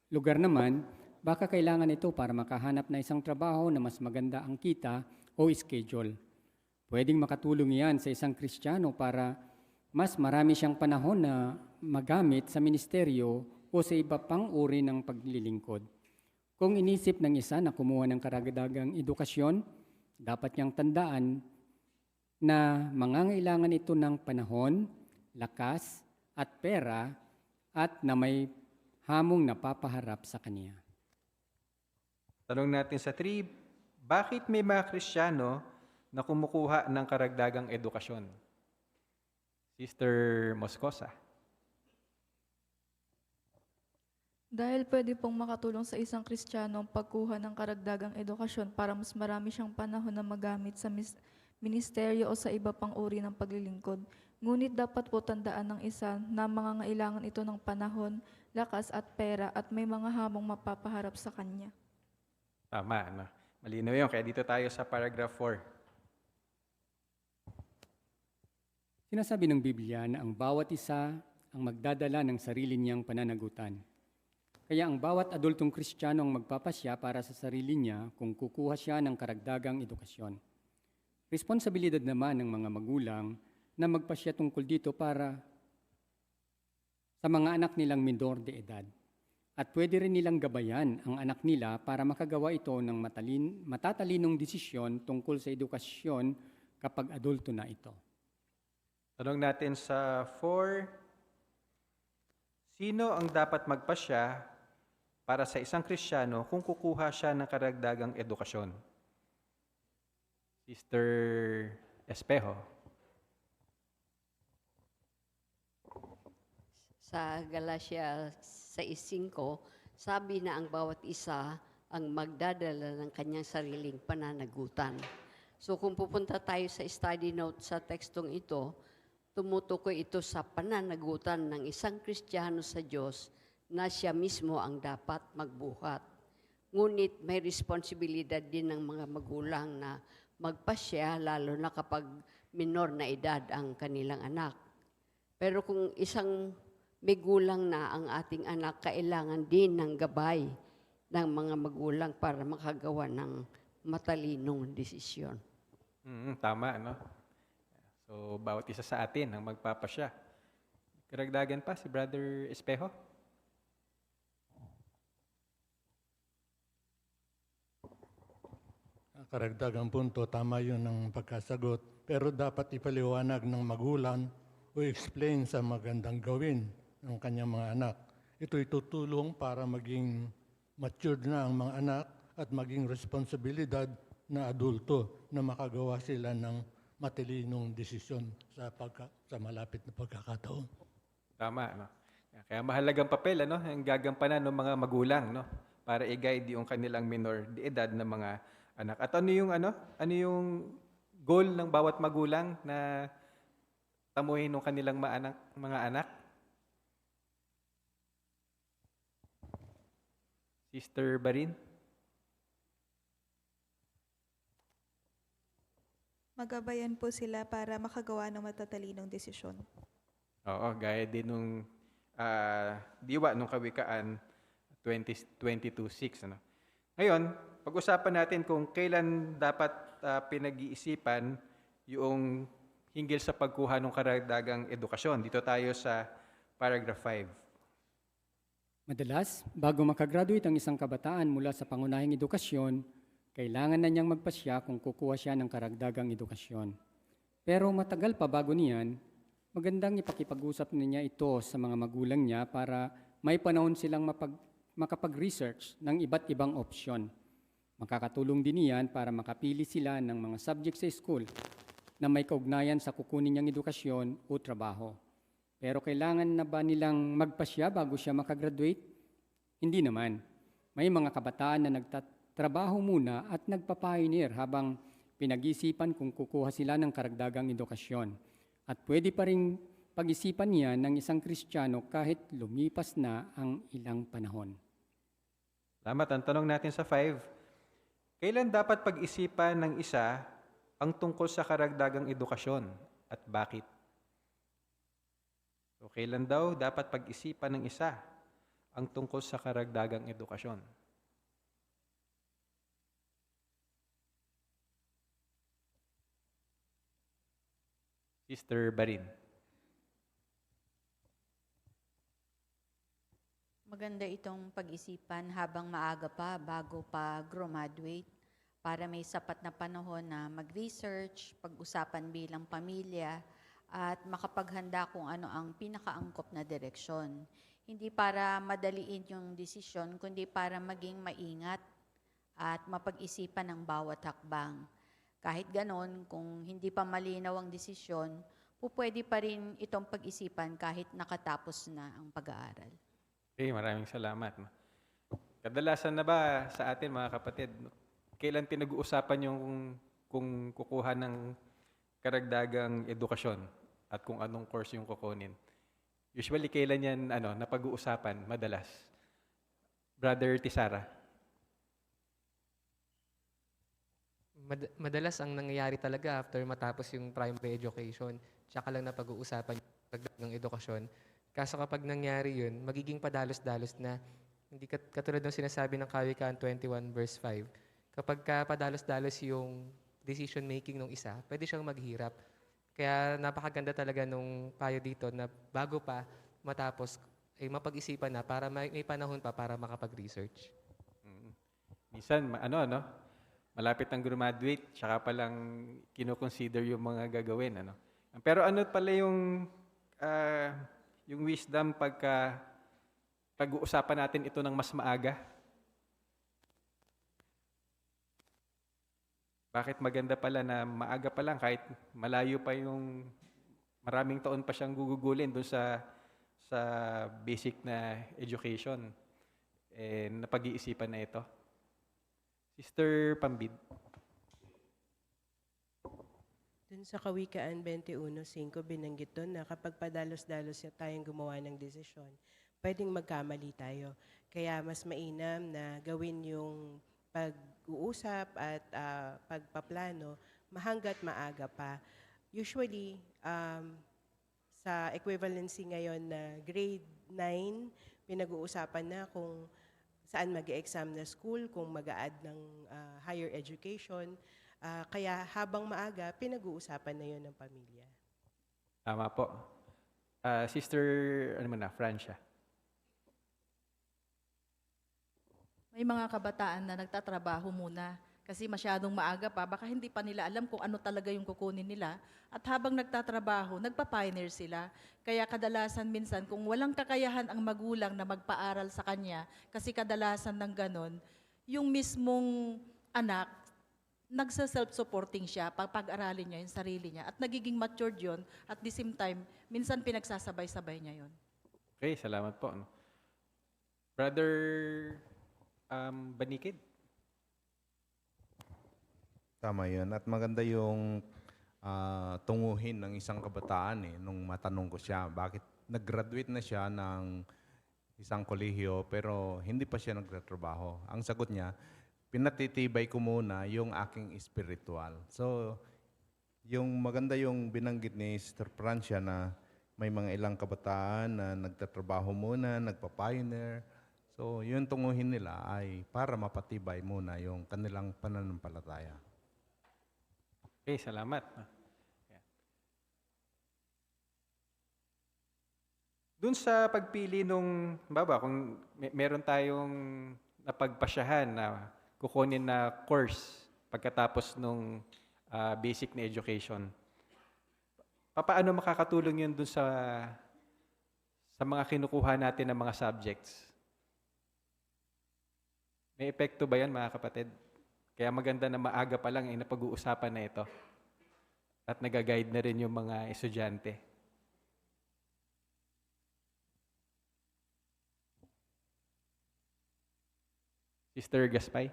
lugar naman, baka kailangan ito para makahanap na isang trabaho na mas maganda ang kita o schedule. Pwedeng makatulong iyan sa isang Kristiyano para mas marami siyang panahon na magamit sa ministeryo o sa iba pang uri ng paglilingkod. Kung inisip ng isa na kumuha ng karagdagang edukasyon, dapat niyang tandaan na mangangailangan ito ng panahon, lakas, at pera at na may hamong napapaharap sa kaniya. Tanong natin sa 3, bakit may mga Kristiyano na kumukuha ng karagdagang edukasyon? Sister Moscosa. Dahil pwede pong makatulong sa isang Kristiyano ang pagkuha ng karagdagang edukasyon para mas marami siyang panahon na magamit sa ministeryo o sa iba pang uri ng paglilingkod. Ngunit dapat po tandaan ng isa na mangangailangan ito ng panahon, lakas at pera at may mga hamong mapapaharap sa kanya. Tama, ano? Malinaw yun. Kaya dito tayo sa paragraph 4. Sinasabi ng Biblia na ang bawat isa ang magdadala ng sarili niyang pananagutan. Kaya ang bawat adultong Kristiyano ang magpapasya para sa sarili niya kung kukuha siya ng karagdagang edukasyon. Responsibilidad naman ng mga magulang na magpasya tungkol dito para sa mga anak nilang minor de edad. At pwede rin nilang gabayan ang anak nila para makagawa ito ng matatalinong desisyon tungkol sa edukasyon kapag adulto na ito. Tanong natin sa 4, sino ang dapat magpasya para sa isang Kristiyano kung kukuha siya ng karagdagang edukasyon? Sister Espejo. Sa Galatia 6:5, sabi na ang bawat isa ang magdadala ng kanyang sariling pananagutan. So kung pupunta tayo sa study note sa tekstong ito, tumutukoy ito sa pananagutan ng isang Kristiyano sa Diyos na siya mismo ang dapat magbuhat. Ngunit may responsibilidad din ng mga magulang na magpasya, lalo na kapag minor na edad ang kanilang anak. Pero kung isang may gulang na ang ating anak, kailangan din ng gabay ng mga magulang para makagawa ng matalinong desisyon. Tama, no? So, bawat isa sa atin ang magpapasya. Karagdagan pa si Brother Espejo? Karagdagang punto, tama yun ang pagkasagot. Pero dapat ipaliwanag ng magulang o explain sa magandang gawin ng kanyang mga anak. Ito'y tutulong para maging matured na ang mga anak at maging responsibilidad na adulto na makagawa sila ng matalinong desisyon sa malapit na pagkakataon. Tama, no? Kaya mahalagang papel, ano, ang gagampanan ng mga magulang, no, para i-guide yung kanilang minor de edad na mga anak. At ano yung goal ng bawat magulang na tamuhin ng kanilang mga anak? Sister Barin? Magabayan po sila para makagawa ng matatalinong desisyon. Oo, gaya din nung diwa nung Kawikaan 22:6. Ano? Ngayon, pag-usapan natin kung kailan dapat pinag-iisipan yung hinggil sa pagkuha ng karagdagang edukasyon. Dito tayo sa paragraph 5. Madalas, bago makagraduate ang isang kabataan mula sa pangunahing edukasyon, kailangan na niyang magpasya kung kukuha siya ng karagdagang edukasyon. Pero matagal pa bago niyan, magandang ipakipag-usap niya ito sa mga magulang niya para may panahon silang makapag-research ng iba't ibang opsyon. Makakatulong din iyan para makapili sila ng mga subject sa school na may kaugnayan sa kukunin niyang edukasyon o trabaho. Pero kailangan na ba nilang magpasya bago siya makagraduate? Hindi naman. May mga kabataan na nagtatrabaho muna at nagpa-pioneer habang pinag-isipan kung kukuha sila ng karagdagang edukasyon. At pwede pa rin pag-isipan niya ng isang Kristiyano kahit lumipas na ang ilang panahon? Salamat. Ang tanong natin sa 5, kailan dapat pag-isipan ng isa ang tungkol sa karagdagang edukasyon at bakit? So, kailan daw dapat pag-isipan ng isa ang tungkol sa karagdagang edukasyon? Sister Barin. Maganda itong pag-isipan habang maaga pa bago pa graduate para may sapat na panahon na mag-research, pag-usapan bilang pamilya at makapaghanda kung ano ang pinakaangkop na direksyon. Hindi para madaliin yung desisyon, kundi para maging maingat at mapag-isipan ng bawat hakbang. Kahit ganon, kung hindi pa malinaw ang desisyon, pwede pa rin itong pag-isipan kahit nakatapos na ang pag-aaral. Okay, maraming salamat. Kadalasan na ba sa atin mga kapatid, kailan pinag-uusapan yung kung kukuha ng karagdagang edukasyon at kung anong course yung kukunin? Usually, kailan yan napag-uusapan madalas? Brother Tisara. Madalas ang nangyayari talaga after matapos yung primary education, tsaka lang napag-uusapan yung karagdagang edukasyon. Kaso kapag nangyari yun, magiging padalos-dalos na. Hindi katulad ng sinasabi ng Kawikaan 21 verse 5. Kapag padalos-dalos yung decision making ng isa, pwede siyang maghirap. Kaya napakaganda talaga nung payo dito na bago pa matapos, ay mapag-isipan na para may panahon pa para makapag-research. Minsan, malapit ang graduate, tsaka palang kinoconsider yung mga gagawin. Pero ano pala yung wisdom pag-uusapan natin ito ng mas maaga? Bakit maganda pala na maaga pa lang kahit malayo pa yung maraming taon pa siyang gugugulin doon sa basic na education? Napag-iisipan na ito. Sister Pambid. Dun sa Kawikaan 21:5, binanggit doon na kapag padalos-dalos tayong gumawa ng desisyon, pwedeng magkamali tayo. Kaya mas mainam na gawin yung pag-uusap at pagpaplano hanggat maaga pa. Usually, sa equivalency ngayon na grade 9, pinag-uusapan na kung saan mag-exam na school, kung mag-a-add ng higher education. Kaya habang maaga, pinag-uusapan na yun ng pamilya. Tama po. Sister, Francia. May mga kabataan na nagtatrabaho muna kasi masyadong maaga pa, baka hindi pa nila alam kung ano talaga yung kukunin nila. At habang nagtatrabaho, nagpa-pioneer sila. Kaya kadalasan minsan, kung walang kakayahan ang magulang na magpaaral sa kanya, kasi kadalasan ng ganon, yung mismong anak, nagsa-self-supporting siya, pag-aralin niya yung sarili niya, at nagiging matured yun, at the same time, minsan pinagsasabay-sabay niya yun. Okay, salamat po. Brother Banikid. Tama yun. At maganda yung tunguhin ng isang kabataan nung matanong ko siya, bakit nag-graduate na siya ng isang kolehiyo pero hindi pa siya nagtatrabaho. Ang sagot niya, pinatitibay ko muna yung aking spiritual. So, yung maganda yung binanggit ni Sister Francia na may mga ilang kabataan na nagtatrabaho muna, nagpa-pioneer. So, yung tunguhin nila ay para mapatibay muna yung kanilang pananampalataya. Okay, salamat. Doon sa pagpili nung, kung meron tayong napagpasyahan na kukunin na course pagkatapos nung basic na education, paano makakatulong yun doon sa mga kinukuha natin ng mga subjects? May epekto ba yan, mga kapatid? Kaya maganda na maaga pa lang napag-uusapan na ito at nag-guide na rin yung mga estudyante. Sister Gaspay?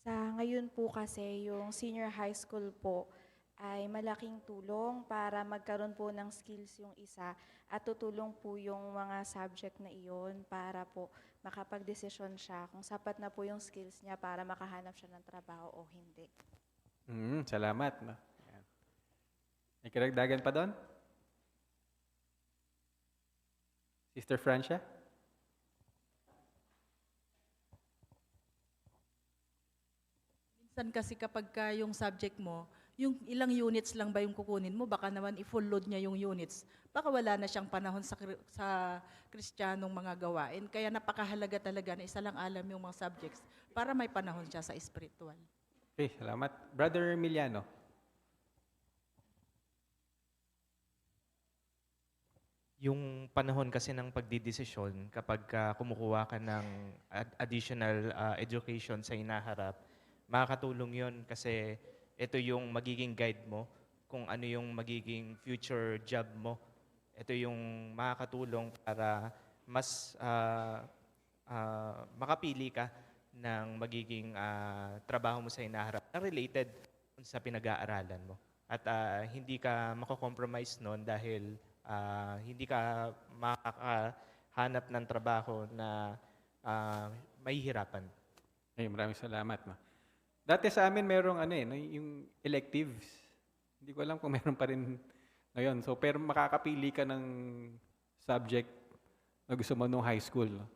Sa ngayon po kasi, yung senior high school po ay malaking tulong para magkaroon po ng skills yung isa at tutulong po yung mga subject na iyon para po makapag-desisyon siya kung sapat na po yung skills niya para makahanap siya ng trabaho o hindi. Salamat. No? Ayan. May karagdagan pa doon? Sister Francia? Minsan kasi kapag yung subject mo, yung ilang units lang ba yung kukunin mo, baka naman i-full load niya yung units. Baka wala na siyang panahon sa Kristiyanong mga gawain. Kaya napakahalaga talaga na isa lang alam yung mga subjects para may panahon siya sa spiritual. Okay, salamat. Brother Emiliano. Yung panahon kasi ng pagdidesisyon, kapag kumukuha ka ng additional education sa inaharap, makakatulong yun kasi ito yung magiging guide mo kung ano yung magiging future job mo. Ito yung makakatulong para mas makapili ka ng magiging trabaho mo sa inaharap na related sa pinag-aaralan mo. At hindi ka mako-compromise nun dahil hindi ka makakahanap ng trabaho na mahihirapan. Ay, maraming salamat. Ma. Dati sa amin merong yung electives. Hindi ko alam kung meron pa rin ngayon. So, pero makakapili ka ng subject na gusto mo nung high school. No?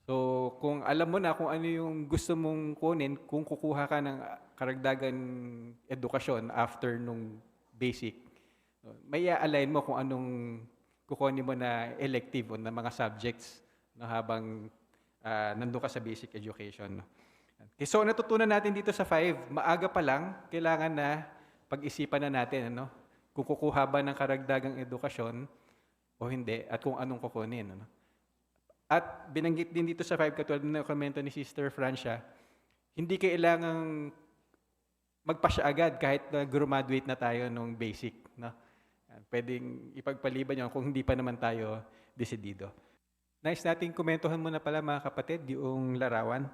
So, kung alam mo na kung ano yung gusto mong kunin, kung kukuha ka ng karagdagan edukasyon after nung basic, may i-align mo kung anong kukunin mo na elective o na mga subjects na habang nandun ka sa basic education. No? Okay, so, natutunan natin dito sa 5, maaga pa lang, kailangan na pag-isipan na natin kung kukuha ba ng karagdagang edukasyon o hindi at kung anong kukunin. At binanggit din dito sa 5, katulad ng komento ni Sister Francia, hindi kailangang magpasya agad kahit na graduate na tayo nung basic. No? Pwedeng ipagpaliban yun kung hindi pa naman tayo desidido. Nice nating komentuhan muna pala mga kapatid, yung larawan.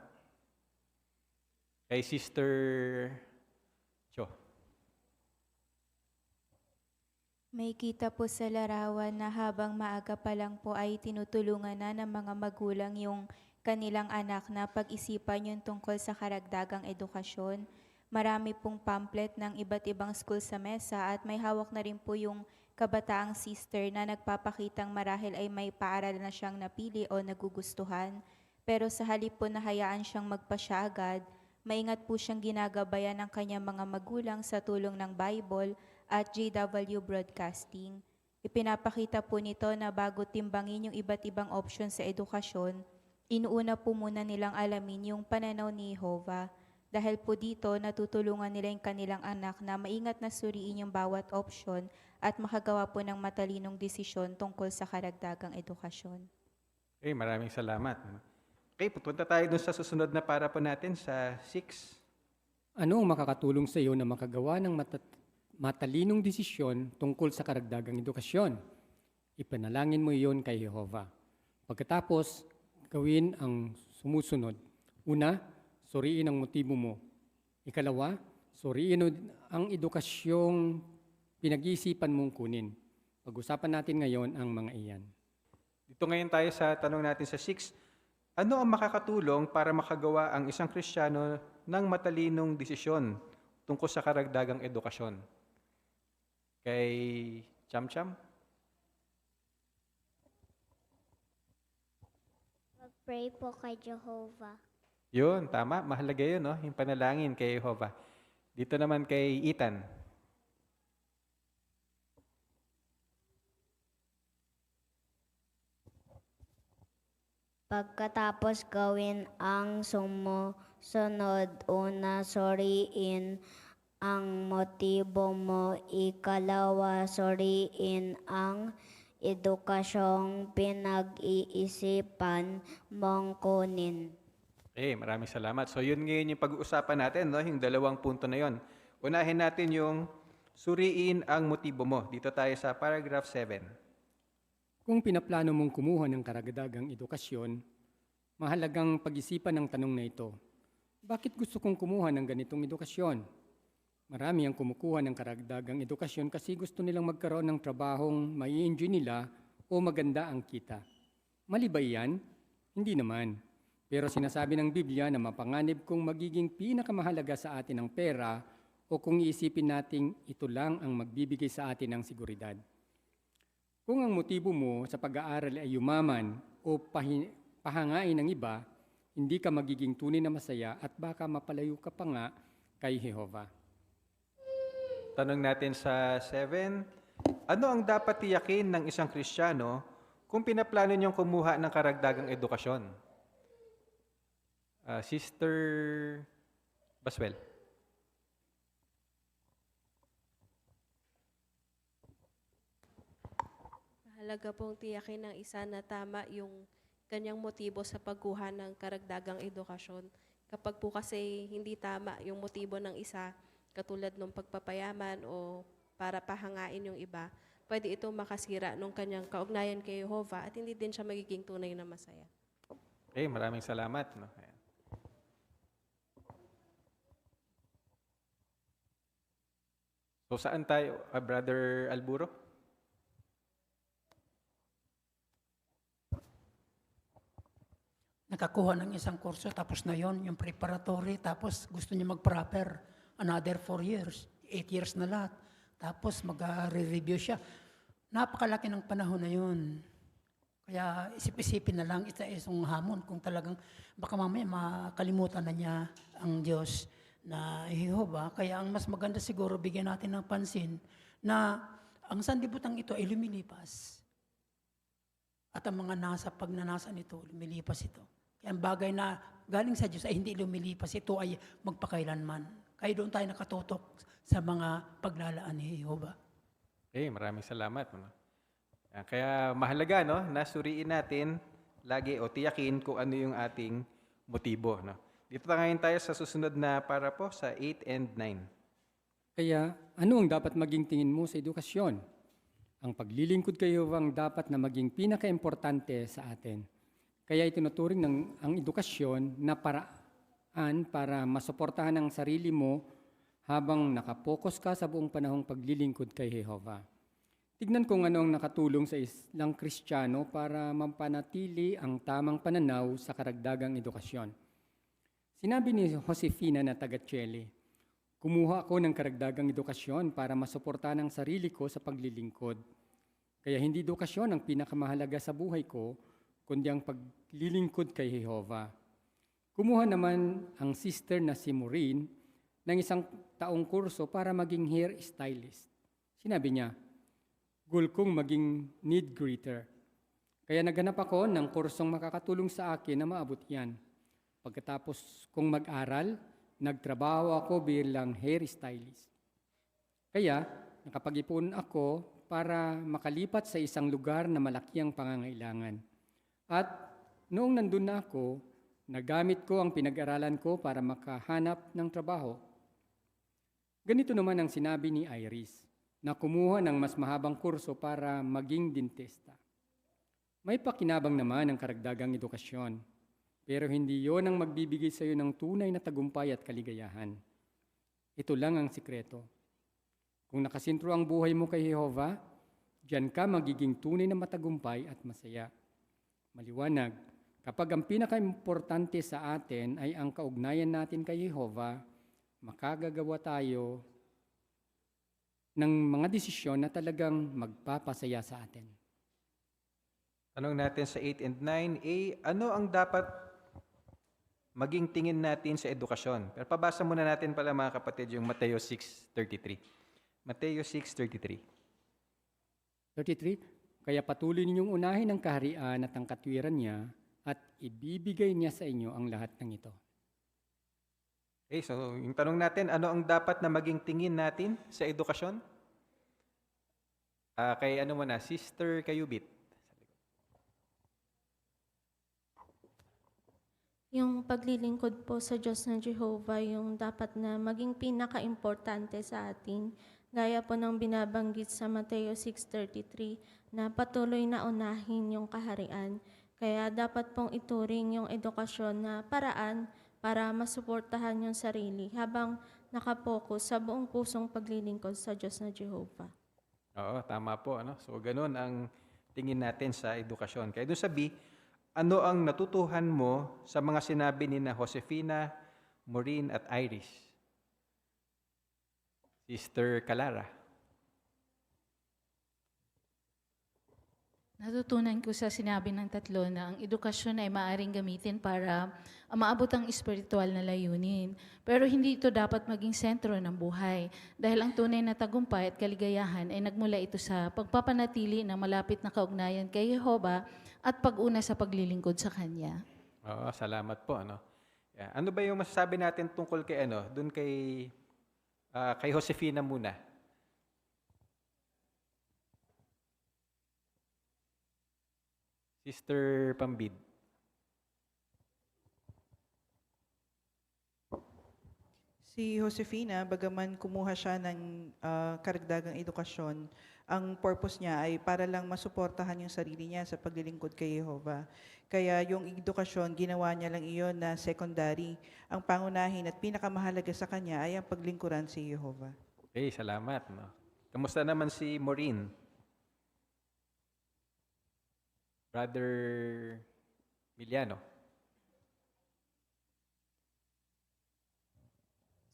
Kay Sister Cho. May kita po sa larawan na habang maaga pa lang po ay tinutulungan na ng mga magulang yung kanilang anak na pag-isipan yung tungkol sa karagdagang edukasyon. Marami pong pamphlet ng iba't ibang school sa mesa at may hawak na rin po yung kabataang sister na nagpapakitang marahil ay may paaral na siyang napili o nagugustuhan. Pero sa halip po na hayaan siyang magpasya agad, maingat po siyang ginagabayan ng kanyang mga magulang sa tulong ng Bible at JW Broadcasting. Ipinapakita po nito na bago timbangin yung iba't ibang option sa edukasyon, inuuna po muna nilang alamin yung pananaw ni Jehovah. Dahil po dito, natutulungan nila yung kanilang anak na maingat na suriin yung bawat option at makagawa po ng matalinong desisyon tungkol sa karagdagang edukasyon. Okay, maraming salamat. Okay, pupunta tayo dun sa susunod na para po natin sa 6. Ano ang makakatulong sa iyo na makagawa ng matalinong desisyon tungkol sa karagdagang edukasyon? Ipanalangin mo iyon kay Jehovah. Pagkatapos, gawin ang sumusunod. Una, suriin ang motibo mo. Ikalawa, suriin ang edukasyong pinag-iisipan mong kunin. Pag-usapan natin ngayon ang mga iyan. Dito ngayon tayo sa tanong natin sa 6. Ano ang makakatulong para makagawa ang isang Kristiyano ng matalinong desisyon tungkol sa karagdagang edukasyon? Kay Cham-Cham? Mag-pray po kay Jehovah. Yun, tama. Mahalaga yun, no? Yung panalangin kay Jehovah. Dito naman kay Ethan. Pagkatapos gawin ang sumusunod, una, suriin ang motibo mo. Ikalawa, suriin ang edukasyong pinag-iisipan mong kunin. Maraming salamat. So yun ngayon yung pag-uusapan natin, no? Yung dalawang punto na yun. Unahin natin yung suriin ang motibo mo. Dito tayo sa paragraph 7. Kung pinaplano mong kumuha ng karagdagang edukasyon, mahalagang pag-isipan ang tanong na ito. Bakit gusto kong kumuha ng ganitong edukasyon? Marami ang kumukuha ng karagdagang edukasyon kasi gusto nilang magkaroon ng trabahong mai-enjoy nila o maganda ang kita. Mali ba iyan? Hindi naman. Pero sinasabi ng Biblia na mapanganib kung magiging pinakamahalaga sa atin ang pera o kung iisipin nating ito lang ang magbibigay sa atin ng seguridad. Kung ang motibo mo sa pag-aaral ay yumaman o pahangain ng iba, hindi ka magiging tunay na masaya at baka mapalayo ka pa nga kay Jehovah. Tanong natin sa 7, ano ang dapat tiyakin ng isang Kristiyano kung pinaplano niyong kumuha ng karagdagang edukasyon? Sister Baswell. Mahalaga pong tiyakin ng isa na tama yung kanyang motibo sa pagkuha ng karagdagang edukasyon. Kapag po kasi hindi tama yung motibo ng isa, katulad ng pagpapayaman o para pahangain yung iba, pwede itong makasira ng kanyang kaugnayan kay Jehovah at hindi din siya magiging tunay na masaya. Okay, maraming salamat. No? Ayan. So saan tayo, Brother Alburo? Nakakuha ng isang kurso, tapos na yon yung preparatory, tapos gusto niya mag-proper another 4 years, 8 years na lahat. Tapos mag-review siya. Napakalaki ng panahon na yun. Kaya isip-isipin na lang, ito isang hamon kung talagang baka mamaya makalimutan na niya ang Diyos na Jehovah. Kaya ang mas maganda siguro, bigyan natin ng pansin na ang sanlibutan ito ay lumilipas. At ang mga pagnanasa nito, lumilipas ito. Kaya ang bagay na galing sa Diyos ay hindi lumilipas. Ito ay magpakailanman. Kaya doon tayo nakatutok sa mga paglalaan ni Jehovah. Okay, maraming salamat. No? Kaya mahalaga, no, na suriin natin lagi o tiyakin kung ano yung ating motibo. No? Dito ngayon tayo sa susunod na para po sa 8 and 9. Kaya ano ang dapat maging tingin mo sa edukasyon? Ang paglilingkod kay Jehovah ang dapat na maging pinaka-importante sa atin. Kaya itinuturing ang edukasyon na paraan para masuportahan ang sarili mo habang nakapokus ka sa buong panahong paglilingkod kay Jehovah. Tignan kung ano ang nakatulong sa isang Kristiyano para mapanatili ang tamang pananaw sa karagdagang edukasyon. Sinabi ni Josefina na taga Chile, kumuha ako ng karagdagang edukasyon para masuportahan ang sarili ko sa paglilingkod. Kaya hindi edukasyon ang pinakamahalaga sa buhay ko, kundi ang paglilingkod kay Jehovah. Kumuha naman ang sister na si Maureen ng isang taong kurso para maging hair stylist. Sinabi niya, goal kong maging need greeter. Kaya naghanap ako ng kursong makakatulong sa akin na maabot yan. Pagkatapos kong mag-aral, nagtrabaho ako bilang hair stylist. Kaya nakapag-ipon ako para makalipat sa isang lugar na malaki ang pangangailangan. At noong nandun na ako, nagamit ko ang pinag-aralan ko para makahanap ng trabaho. Ganito naman ang sinabi ni Iris, na kumuha ng mas mahabang kurso para maging dentista. May pakinabang naman ang karagdagang edukasyon, pero hindi yon ang magbibigay sa iyo ng tunay na tagumpay at kaligayahan. Ito lang ang sikreto. Kung nakasintro ang buhay mo kay Jehovah, diyan ka magiging tunay na matagumpay at masaya. Maliwanag, kapag ang pinaka-importante sa atin ay ang kaugnayan natin kay Jehovah, makagagawa tayo ng mga desisyon na talagang magpapasaya sa atin. Tanong natin sa 8 and 9, ano ang dapat maging tingin natin sa edukasyon? Pero pabasa muna natin pala mga kapatid yung Mateo 6:33. Mateo 6:33. 33, kaya patuloy ninyong unahin ang kaharian at ang katwiran niya at ibibigay niya sa inyo ang lahat ng ito. Okay, so yung tanong natin, ano ang dapat na maging tingin natin sa edukasyon? Kay ano muna, Sister Kayubit. Yung paglilingkod po sa Diyos ng Jehovah, yung dapat na maging pinaka-importante sa atin. Gaya po ng binabanggit sa Mateo 6:33 na patuloy na unahin yung kaharian. Kaya dapat pong ituring yung edukasyon na paraan para masuportahan yung sarili habang nakapokus sa buong pusong paglilingkod sa Diyos na Jehovah. Oo, tama po. Ano? So, ganun ang tingin natin sa edukasyon. Kaya doon sa B, ano ang natutuhan mo sa mga sinabi ni na Josefina, Maureen at Iris? Sister Calara. Natutunan ko sa sinabi ng tatlo na ang edukasyon ay maaaring gamitin para maabot ang espiritual na layunin. Pero hindi ito dapat maging sentro ng buhay dahil ang tunay na tagumpay at kaligayahan ay nagmula ito sa pagpapanatili ng malapit na kaugnayan kay Jehovah at pag-una sa paglilingkod sa Kanya. Oo, salamat po. Ano? Yeah. Ano ba yung masasabi natin tungkol kay doon kay Josefina muna? Sister Pambid. Si Josefina, bagaman kumuha siya ng karagdagang edukasyon, ang purpose niya ay para lang masuportahan yung sarili niya sa paglilingkod kay Jehovah. Kaya yung edukasyon, ginawa niya lang iyon na secondary. Ang pangunahin at pinakamahalaga sa kanya ay ang paglingkuran si Jehovah. Okay, salamat. No? Kamusta naman si Maureen? Brother Miliano.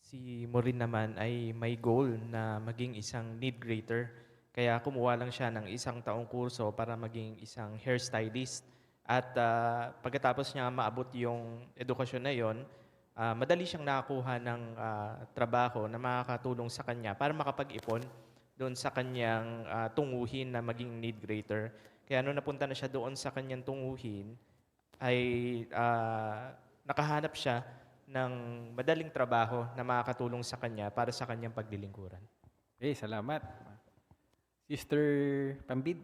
Si Maureen naman ay may goal na maging isang need greater. Kaya kumuha lang siya ng isang taong kurso para maging isang hairstylist. At pagkatapos niya maabot yung edukasyon na yon, madali siyang nakakuha ng trabaho na makakatulong sa kanya para makapag-ipon doon sa kanyang tunguhin na maging need greater. Kaya nung napunta na siya doon sa kanyang tunguhin, ay nakahanap siya ng madaling trabaho na makakatulong sa kanya para sa kanyang paglilingkuran. Okay, salamat. Sister Pambid.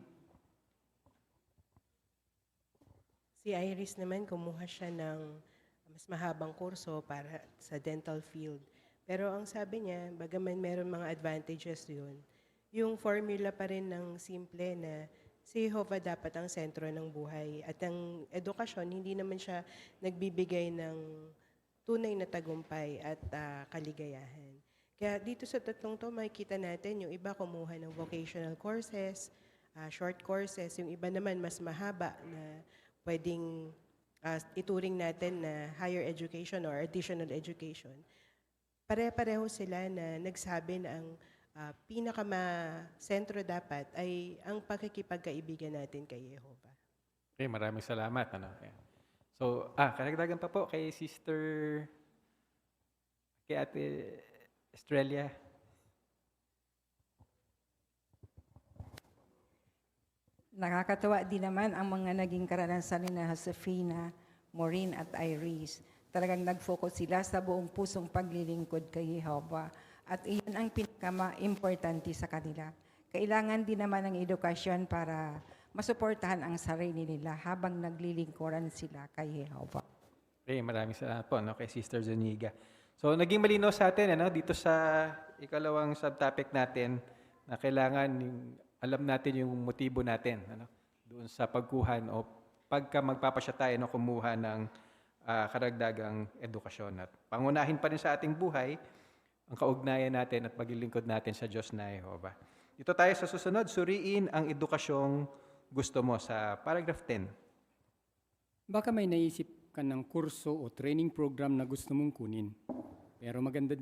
Si Iris naman, kumuha siya ng mas mahabang kurso para sa dental field. Pero ang sabi niya, bagaman meron mga advantages yun, yung formula pa rin ng simple na si Jehovah dapat ang sentro ng buhay. At ang edukasyon, hindi naman siya nagbibigay ng tunay na tagumpay at kaligayahan. Kaya dito sa tatlong to, makikita natin yung iba kumuha ng vocational courses, short courses, yung iba naman mas mahaba na pwedeng ituring natin na higher education or additional education. Pare-pareho sila na nagsabi na ang pinaka-sentro dapat ay ang pagkikipagkaibigan natin kay Jehovah. Okay, maraming salamat. So, karagdagan pa po kay Ate Estrella. Nakakatawa din naman ang mga naging karanasan ni Josefina, Maureen at Iris. Talagang nag-focus sila sa buong pusong paglilingkod kay Jehovah. At iyon ang pinaka-importante sa kanila. Kailangan din naman ng edukasyon para masuportahan ang sarili nila habang naglilingkuran sila kay Jehovah. Okay, maraming salamat po kay Sister Zuniga. So, naging malinaw sa atin dito sa ikalawang subtopic natin na kailangan alam natin yung motibo natin doon sa pagkuhan o pagka magpapasya tayo kumuha ng karagdagang edukasyon. At pangunahin pa rin sa ating buhay ang kaugnayan natin at paglilingkod natin sa Diyos na Jehovah. Dito tayo sa susunod, suriin ang edukasyong gusto mo sa paragraph 10. Baka may naisip ka ng kurso o training program na gusto mong kunin. Pero maganda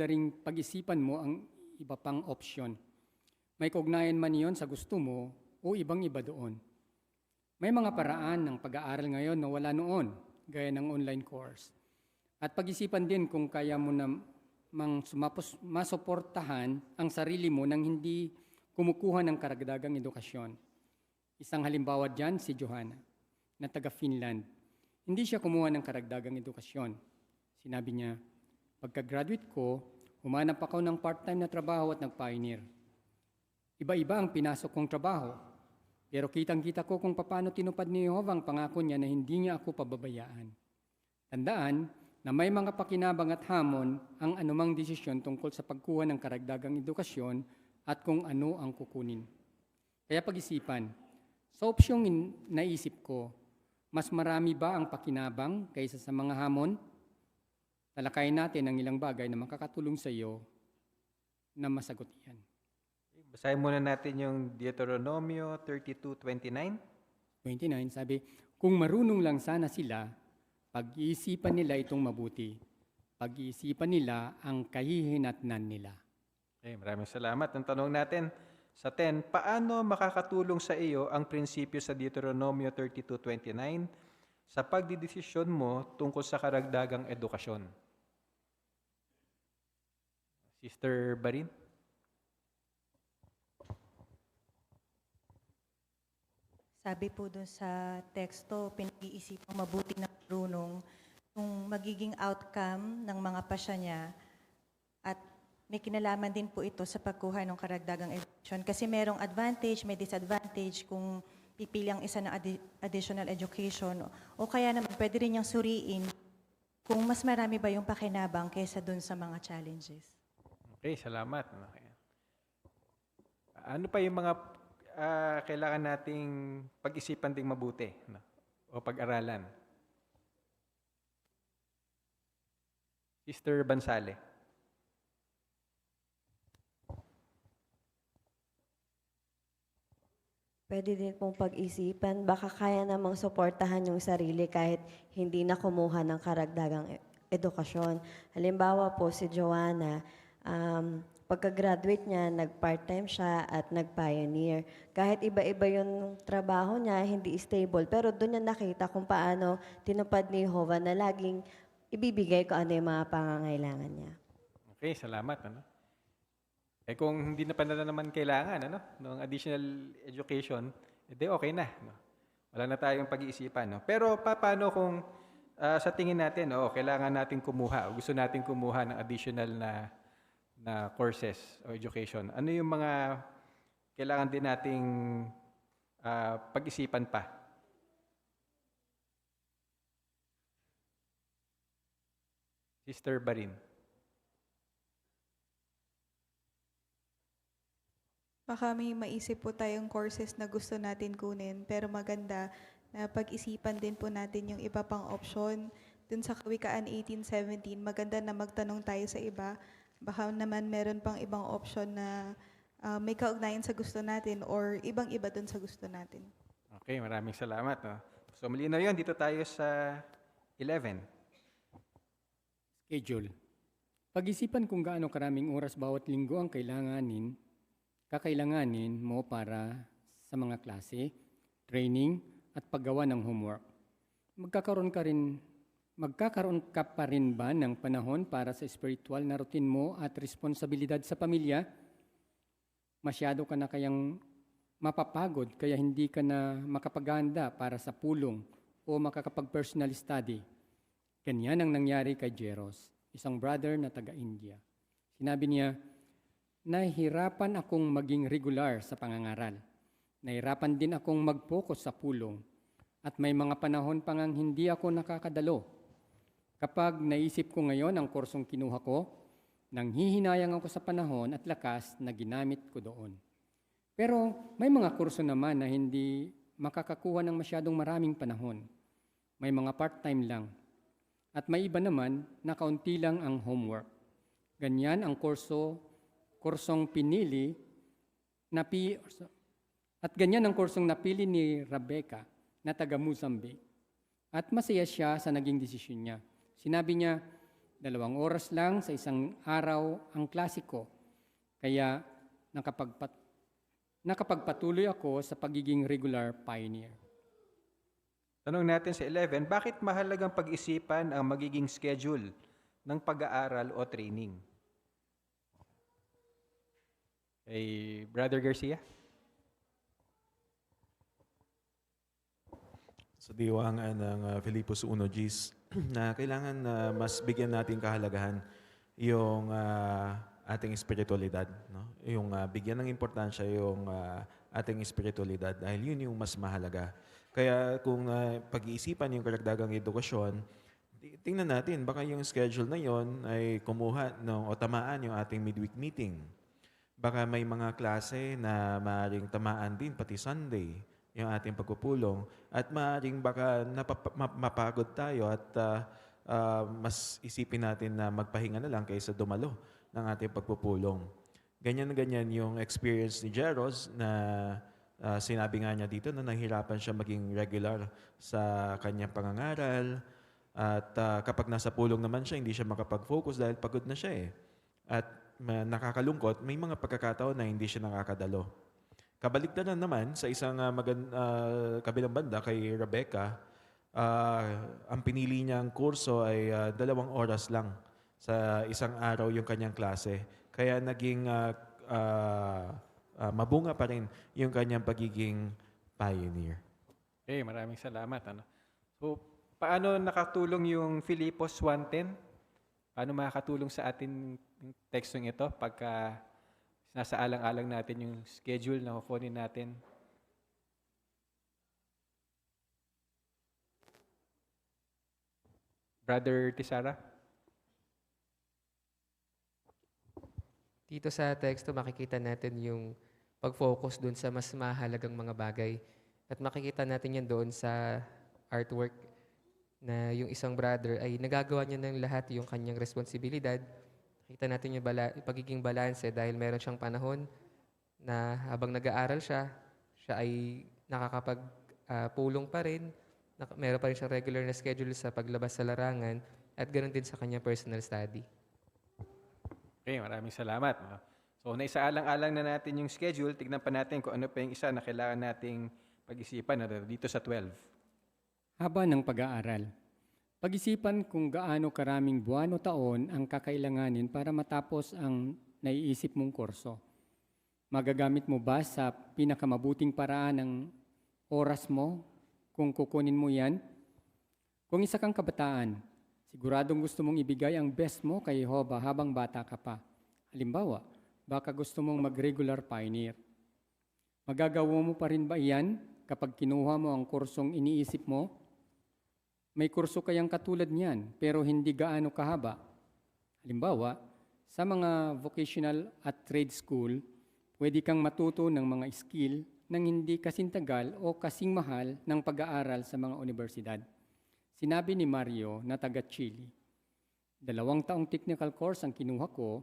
ring pag-isipan mo ang iba pang opsyon. May kaugnayan man iyon sa gusto mo o ibang-iba doon. May mga paraan ng pag-aaral ngayon na wala noon, gaya ng online course. At pag-isipan din kung kaya mo na masuportahan ang sarili mo nang hindi kumukuha ng karagdagang edukasyon. Isang halimbawa dyan si Johanna, na taga Finland. Hindi siya kumuha ng karagdagang edukasyon. Sinabi niya, pagka-graduate ko, humanap ako ng part-time na trabaho at nag-pioneer. Iba-iba ang pinasok kong trabaho, pero kitang-kita ko kung paano tinupad ni Jehovah ang pangako niya na hindi niya ako pababayaan. Tandaan na may mga pakinabang at hamon ang anumang desisyon tungkol sa pagkuha ng karagdagang edukasyon at kung ano ang kukunin. Kaya pag-isipan, sa opsyong naisip ko, mas marami ba ang pakinabang kaysa sa mga hamon? Talakayin natin ang ilang bagay na makakatulong sa iyo na masagot yan. Basahin muna natin yung Deuteronomio 32:29. 29, sabi, kung marunong lang sana sila, pag-iisipan nila itong mabuti. Pag-iisipan nila ang kahihinatnan nila. Okay, maraming salamat. Ang tanong natin sa 10, paano makakatulong sa iyo ang prinsipyo sa Deuteronomio 32:29 sa pagdidesisyon mo tungkol sa karagdagang edukasyon? Sister Barin? Sabi po dun sa teksto, pinag-iisipang mabuti na marunong kung magiging outcome ng mga pasya niya at may kinalaman din po ito sa pagkuha ng karagdagang edukasyon. Kasi merong advantage, may disadvantage kung pipili ang isa ng additional education o kaya naman pwede rin niyang suriin kung mas marami ba yung pakinabang kaysa dun sa mga challenges. Okay, salamat. Okay. Ano pa yung mga kailangan nating pag-isipan ding mabuti, no? O pag-aralan? Sister Bansale. Pwede din pong pag-isipan, baka kaya namang suportahan yung sarili kahit hindi na kumuha ng karagdagang edukasyon. Halimbawa po si Joanna, pagka-graduate niya, nag-part-time siya at nag-pioneer. Kahit iba-iba yung trabaho niya, hindi stable, pero doon niya nakita kung paano tinupad ni Jehovah na laging ibibigay ko ano yung mga pangangailangan niya. Okay, salamat. Ano? Eh kung hindi na pa na naman kailangan ng additional education, edi okay na. No? Wala na tayong pag-iisipan. No? Pero paano kung sa tingin natin, kailangan natin kumuha o gusto natin kumuha ng additional na courses o education? Ano yung mga kailangan din nating pag-isipan pa? Sister Barin. Baka may maisip po tayong courses na gusto natin kunin, pero maganda na pag-isipan din po natin yung iba pang option. Dun sa Kawikaan 18:17, maganda na magtanong tayo sa iba. Baka naman meron pang ibang option na may kaugnayan sa gusto natin or ibang-iba dun sa gusto natin. Okay, maraming salamat. No? So malinaw yun, dito tayo sa 11. Schedule. Pag-isipan kung gaano karaming oras bawat linggo ang kakailanganin mo para sa mga klase, training, at paggawa ng homework. Magkakaroon ka pa rin ba ng panahon para sa spiritual na routine mo at responsibilidad sa pamilya? Masyado ka na kayang mapapagod kaya hindi ka na makapaganda para sa pulong o makakapag-personal study. Ganyan ang nangyari kay Jeros, isang brother na taga-India. Sinabi niya, nahihirapan akong maging regular sa pangangaral. Nahihirapan din akong mag-focus sa pulong. At may mga panahon pa ngang hindi ako nakakadalo. Kapag naisip ko ngayon ang kursong kinuha ko, nanghihinayang ako sa panahon at lakas na ginamit ko doon. Pero may mga kurso naman na hindi makakakuha ng masyadong maraming panahon. May mga part-time lang. At may iba naman na kaunti lang ang homework. Ganyan ang kursong pinili ganyan ang kursong napili ni Rebecca na taga Mozambique. At masaya siya sa naging desisyon niya. Sinabi niya, 2 oras lang sa isang araw ang klase ko. Kaya nakapagpatuloy ako sa pagiging regular pioneer. Tanong natin sa 11, bakit mahalagang pag-isipan ang magiging schedule ng pag-aaral o training? Hey, Brother Garcia? Sa diwangan ng Filipos 1:10 na kailangan mas bigyan natin kahalagahan yung ating espiritualidad, no? Yung bigyan ng importansya yung ating espiritualidad dahil yun yung mas mahalaga. Kaya kung pag-iisipan yung karagdagang edukasyon, tingnan natin baka yung schedule na yon ay kumuha o tamaan yung ating midweek meeting. Baka may mga klase na maaaring tamaan din pati Sunday yung ating pagpupulong at maaaring baka mapagod tayo at mas isipin natin na magpahinga na lang kaysa dumalo ng ating pagpupulong. Ganyan yung experience ni Jeros na sinabi nga niya dito na nahihirapan siya maging regular sa kanyang pangangaral. At kapag nasa pulong naman siya, hindi siya makapag-focus dahil pagod na siya eh. At nakakalungkot, may mga pagkakataon na hindi siya nakakadalo. Kabaligtaran naman sa isang kabilang banda kay Rebecca, ang pinili niyang kurso ay 2 oras lang sa isang araw yung kanyang klase. Kaya naging mabunga pa rin yung kanyang pagiging pioneer. Okay, maraming salamat. So, paano nakatulong yung Filipos 1:10? Paano makakatulong sa atin yung tekstong ito pagka nasa alang-alang natin yung schedule na kukunin natin? Brother Tisara? Dito sa teksto, makikita natin yung pag-focus dun sa mas mahalagang mga bagay. At makikita natin yan doon sa artwork na yung isang brother ay nagagawa niya ng lahat yung kanyang responsibilidad. Nakita natin yung pagiging balanse dahil meron siyang panahon na habang nag-aaral siya ay nakakapag-pulong pa rin, meron pa rin siyang regular na schedule sa paglabas sa larangan at ganoon din sa kanyang personal study. Okay, maraming salamat. So, naisaalang-alang na natin yung schedule. Tignan pa natin kung ano pa yung isa na kailangan nating pag-isipan dito sa 12. Haba ng pag-aaral. Pag-isipan kung gaano karaming buwan o taon ang kakailanganin para matapos ang naiisip mong kurso. Magagamit mo ba sa pinakamabuting paraan ng oras mo kung kukunin mo yan? Kung isa kang kabataan, siguradong gusto mong ibigay ang best mo kay Jehovah habang bata ka pa. Halimbawa, baka gusto mong mag-regular pioneer. Magagawa mo pa rin ba iyan kapag kinuha mo ang kursong iniisip mo? May kurso kayang katulad niyan pero hindi gaano kahaba. Halimbawa, sa mga vocational at trade school, pwede kang matuto ng mga skill nang hindi kasing tagal o kasing mahal ng pag-aaral sa mga universidad. Sinabi ni Mario na taga Chile, 2 taong technical course ang kinuha ko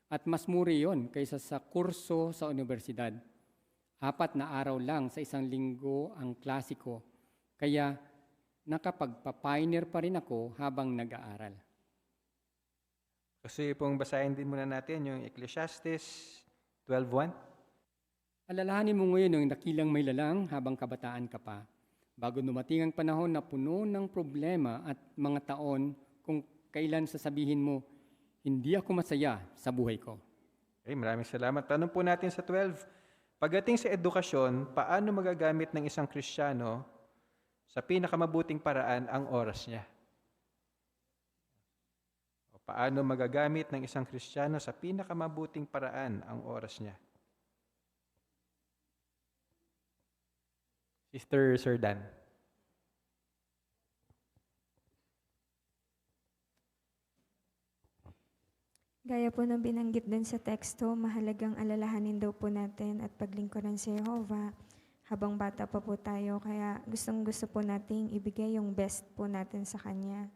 at mas mura yon kaysa sa kurso sa universidad. 4 na araw lang sa isang linggo ang klase ko. Kaya nakapagpa-pioneer pa rin ako habang nag-aaral. Kasi pong basahin din muna natin yung Ecclesiastes 12:1. Alalahanin mo ngayon yung dakilang may lalang habang kabataan ka pa, bago dumating ang panahon na puno ng problema at mga taon kung kailan sasabihin mo, hindi ako masaya sa buhay ko. Okay, maraming salamat. Tanong po natin sa 12. Pagdating sa edukasyon, paano magagamit ng isang Kristiyano sa pinakamabuting paraan ang oras niya? O paano magagamit ng isang Kristiyano sa pinakamabuting paraan ang oras niya? Sister Sir Dan. Gaya po ng binanggit din sa teksto, mahalagang alalahanin daw po natin at paglingkuran si Jehovah habang bata pa po tayo. Kaya gustong-gusto po nating ibigay yung best po natin sa Kanya.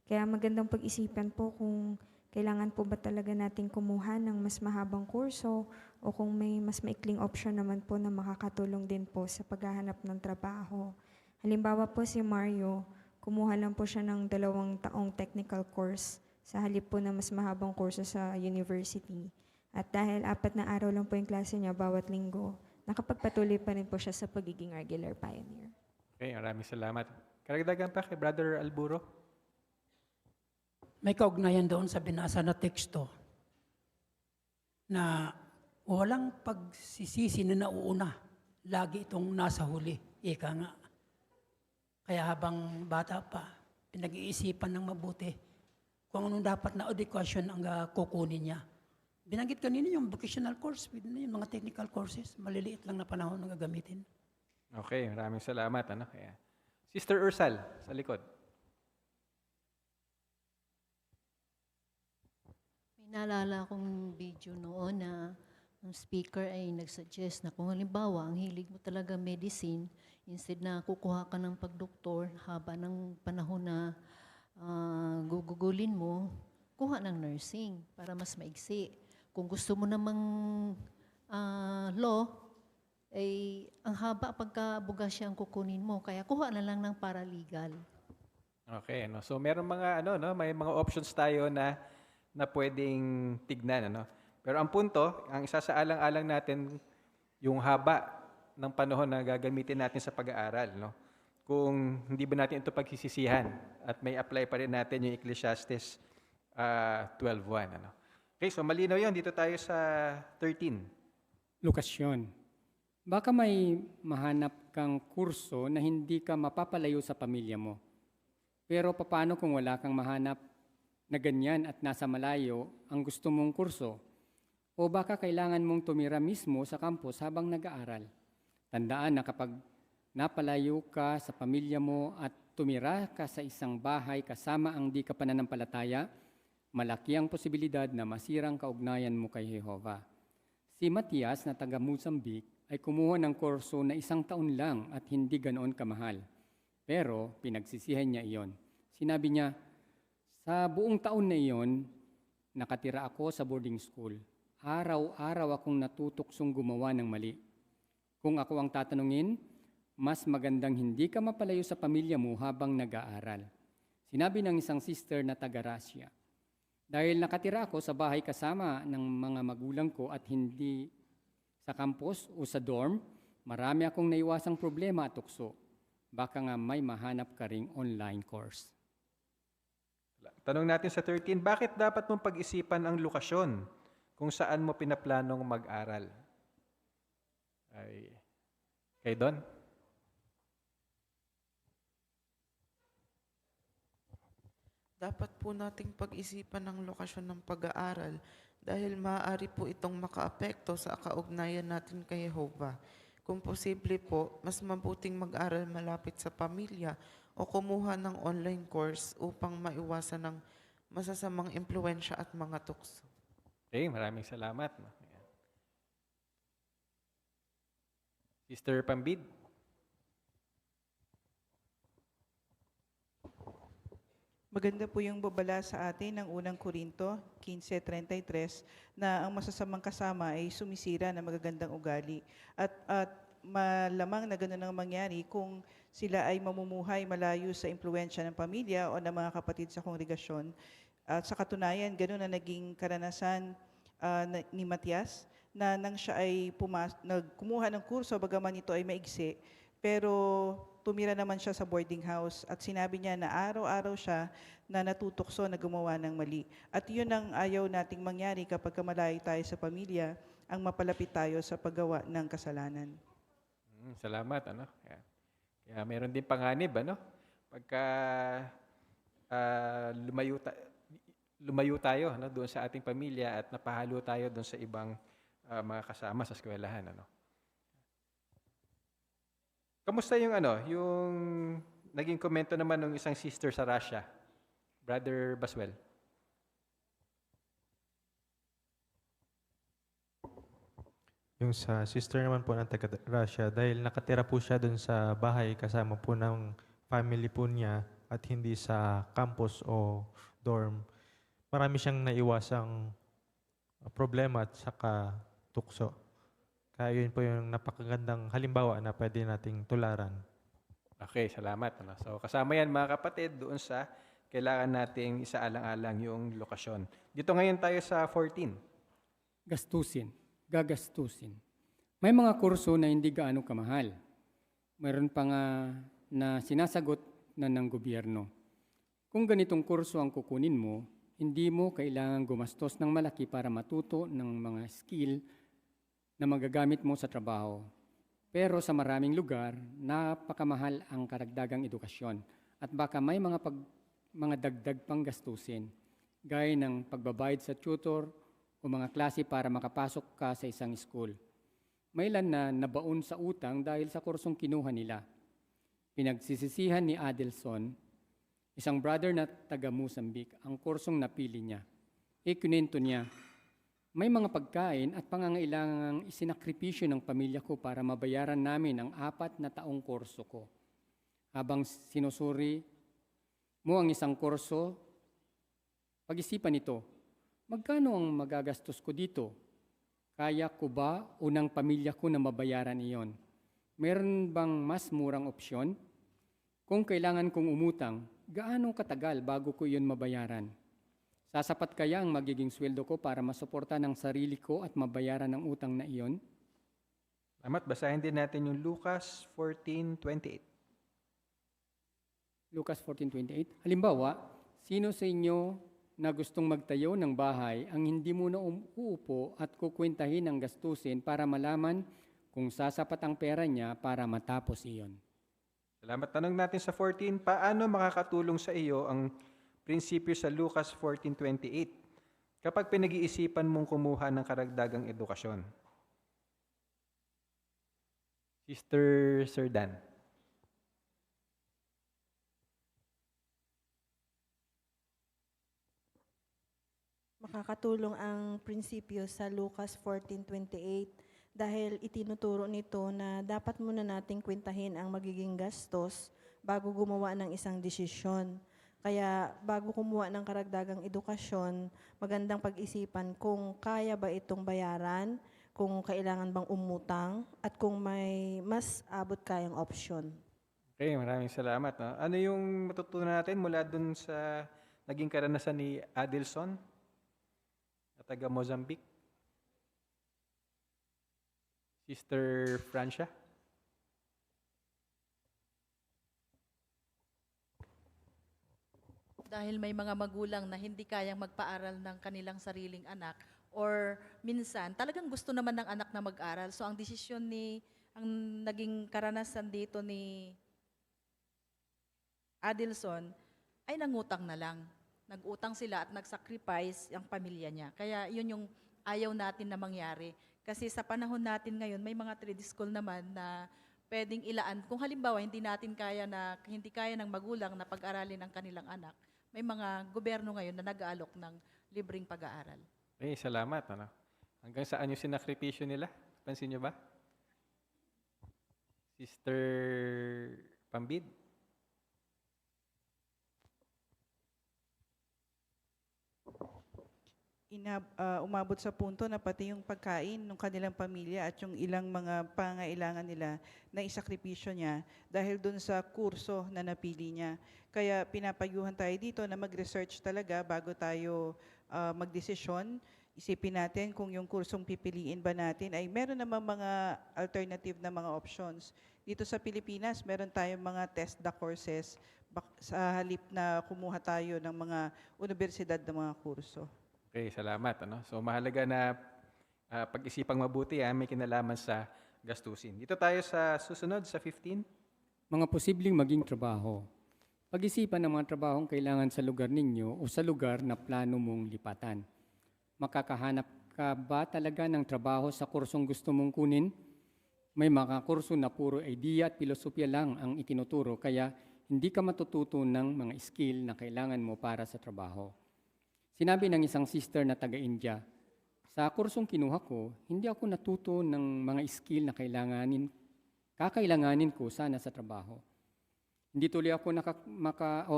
Kaya magandang pag-isipan po kung kailangan po ba talaga nating kumuha ng mas mahabang kurso o kung may mas maikling option naman po na makakatulong din po sa paghahanap ng trabaho. Halimbawa po si Mario, kumuha lang po siya ng 2 taong technical course sa halip po na mas mahabang kurso sa university. At dahil 4 na araw lang po yung klase niya bawat linggo, nakapagpatuloy pa rin po siya sa pagiging regular pioneer. Okay, maraming salamat. Karagdagan pa kay Brother Alburo. May kaugnayan doon sa binasa na teksto na walang pagsisisi na nauuna. Lagi itong nasa huli. Ika nga. Kaya habang bata pa, pinag-iisipan ng mabuti kung anong dapat na edukasyon ang kukunin niya. Binanggit kanina yung vocational course, yung mga technical courses, maliliit lang na panahon na gagamitin. Okay, maraming salamat. Kaya, Sister Ursal, sa likod. May naalala akong video noon na ang speaker ay nagsuggest na kung halimbawa, ang hilig mo talaga medicine, instead na kukuha ka ng pagdoktor haba ng panahon na gugugulin mo, kuha ng nursing para mas maigsi. Kung gusto mo namang law, ay ang haba pagka-abogasya ang kukunin mo. Kaya kuha na lang ng paralegal. Okay, ano. So meron mga may mga options tayo na pwedeng tignan, ano. Pero ang punto, ang isasaalang-alang natin yung haba ng panahon na gagamitin natin sa pag-aaral, no. Kung hindi ba natin ito pagsisisihan at may apply pa rin natin yung Ecclesiastes 12:1, ano. Okay, so malinaw 'yon. Dito tayo sa 13. Lokasyon. Baka may mahanap kang kurso na hindi ka mapapalayo sa pamilya mo. Pero paano kung wala kang mahanap na ganyan at nasa malayo ang gusto mong kurso? O baka kailangan mong tumira mismo sa campus habang nag-aaral? Tandaan na kapag napalayo ka sa pamilya mo at tumira ka sa isang bahay kasama ang di ka pananampalataya, malaki ang posibilidad na masirang kaugnayan mo kay Jehovah. Si Matias na taga Mozambique ay kumuha ng kurso na 1 taon lang at hindi ganoon kamahal. Pero pinagsisihan niya iyon. Sinabi niya, sa buong taon na iyon, nakatira ako sa boarding school. Araw-araw akong natutuksong gumawa ng mali. Kung ako ang tatanungin, mas magandang hindi ka mapalayo sa pamilya mo habang nag-aaral. Sinabi ng isang sister na taga-Russia, dahil nakatira ako sa bahay kasama ng mga magulang ko at hindi sa campus o sa dorm, marami akong naiwasang problema at tukso. Baka nga may mahanap ka ring online course. Tanong natin sa 13, bakit dapat mong pag-isipan ang lokasyon kung saan mo pinaplanong mag-aral? Kay Don? Dapat po nating pag-isipan ang lokasyon ng pag-aaral dahil maaari po itong makaapekto sa kaugnayan natin kay Jehovah. Kung posible po, mas mabuting mag-aral malapit sa pamilya o kumuha ng online course upang maiwasan ng masasamang impluensya at mga tukso. Okay, maraming salamat. Ayan. Sister Pambid? Maganda po yung babala sa atin ng unang Korinto 15:33 na ang masasamang kasama ay sumisira ng magagandang ugali. At malamang na gano'n ang mangyari kung sila ay mamumuhay malayo sa impluensya ng pamilya o ng mga kapatid sa kongregasyon. At sa katunayan, gano'n na naging karanasan ni Matias na nang siya ay kumuha ng kurso, bagaman ito ay maigsi, pero tumira naman siya sa boarding house at sinabi niya na araw-araw siya na natutokso na gumawa ng mali. At yun ang ayaw nating mangyari kapag malayo tayo sa pamilya, ang mapalapit tayo sa paggawa ng kasalanan. Salamat. Kaya meron din panganib, pagka lumayo tayo doon sa ating pamilya at napahalo tayo doon sa ibang mga kasama sa eskwelahan. Kamusta yung yung naging komento naman ng isang sister sa Russia, Brother Baswell? Yung sa sister naman po ng taga-Russia, dahil nakatira po siya doon sa bahay kasama po ng family po niya at hindi sa campus o dorm, marami siyang naiwasang problema at saka tukso. Kaya yun po yung napakagandang halimbawa na pwede nating tularan. Okay, salamat. So kasama yan mga kapatid doon sa kailangan nating isaalang-alang yung lokasyon. Dito ngayon tayo sa 14. Gagastusin. May mga kurso na hindi gaano kamahal. Mayroon pa nga na sinasagot na ng gobyerno. Kung ganitong kurso ang kukunin mo, hindi mo kailangan gumastos ng malaki para matuto ng mga skill na magagamit mo sa trabaho. Pero sa maraming lugar, napakamahal ang karagdagang edukasyon at baka may mga dagdag pang gastusin, gaya ng pagbabayad sa tutor o mga klase para makapasok ka sa isang school. May ilan na nabaon sa utang dahil sa kursong kinuha nila. Pinagsisisihan ni Adelson, isang brother na taga Mozambique, ang kursong napili niya. Ikinento niya, may mga pagkain at pangangailangang isinakripisyo ng pamilya ko para mabayaran namin ang 4 na taong kurso ko. Habang sinusuri mo ang isang kurso, pag-isipan ito, magkano ang magagastos ko dito? Kaya ko ba o ng pamilya ko na mabayaran iyon? Meron bang mas murang opsyon? Kung kailangan kong umutang, gaano katagal bago ko iyon mabayaran? Sasapat kaya ang magiging sweldo ko para masuporta ng sarili ko at mabayaran ang utang na iyon? Salamat. Basahin din natin yung Lucas 14:28. Lucas 14:28. Halimbawa, sino sa inyo na gustong magtayo ng bahay ang hindi muna uupo at kukwentahin ang gastusin para malaman kung sasapat ang pera niya para matapos iyon? Salamat. Tanong natin sa 14, paano makakatulong sa iyo ang prinsipyo sa Lucas 14:28 kapag pinag-iisipan mong kumuha ng karagdagang edukasyon? Sister Serdan. Makakatulong ang prinsipyo sa Lucas 14:28 dahil itinuturo nito na dapat muna nating kwentahin ang magiging gastos bago gumawa ng isang desisyon. Kaya bago kumuha ng karagdagang edukasyon, magandang pag-isipan kung kaya ba itong bayaran, kung kailangan bang umutang, at kung may mas abot kayang opsyon. Okay, maraming salamat. No? Ano yung matutunan natin mula dun sa naging karanasan ni Adelson na taga Mozambique? Sister Francia? Dahil may mga magulang na hindi kayang magpaaral ng kanilang sariling anak or minsan talagang gusto naman ng anak na mag-aral. So ang desisyon ang naging karanasan dito ni Adelson ay nangutang na lang. Nag-utang sila at nag-sacrifice ang pamilya niya. Kaya yun yung ayaw natin na mangyari. Kasi sa panahon natin ngayon, may mga trade school naman na pwedeng ilaan. Kung halimbawa hindi kaya ng magulang na pag-aralin ang kanilang anak, may mga gobyerno ngayon na nag-aalok ng libreng pag-aaral. Okay, salamat. Ano? Hanggang saan yung sinakripisyo nila? Pansin nyo ba? Sister Pambid? Umabot sa punto na pati yung pagkain ng kanilang pamilya at yung ilang mga pangailangan nila na isakripisyo niya dahil dun sa kurso na napili niya. Kaya pinapayuhan tayo dito na mag-research talaga bago tayo magdesisyon. Isipin natin kung yung kursong pipiliin ba natin ay meron namang mga alternative na mga options. Dito sa Pilipinas, meron tayong mga TESDA courses sa halip na kumuha tayo ng mga universidad ng mga kurso. Okay, salamat. Ano? So mahalaga na pag-isipang mabuti may kinalaman sa gastusin. Dito tayo sa susunod, sa 15. Mga posibleng maging trabaho. Pag-isipan ng mga trabahong kailangan sa lugar ninyo o sa lugar na plano mong lipatan. Makakahanap ka ba talaga ng trabaho sa kursong gusto mong kunin? May mga kurso na puro idea at filosofya lang ang itinuturo kaya hindi ka matututo ng mga skill na kailangan mo para sa trabaho. Sinabi ng isang sister na taga-India, sa kursong kinuha ko, hindi ako natuto ng mga skill na kakailanganin ko sana sa trabaho. Hindi tuloy ako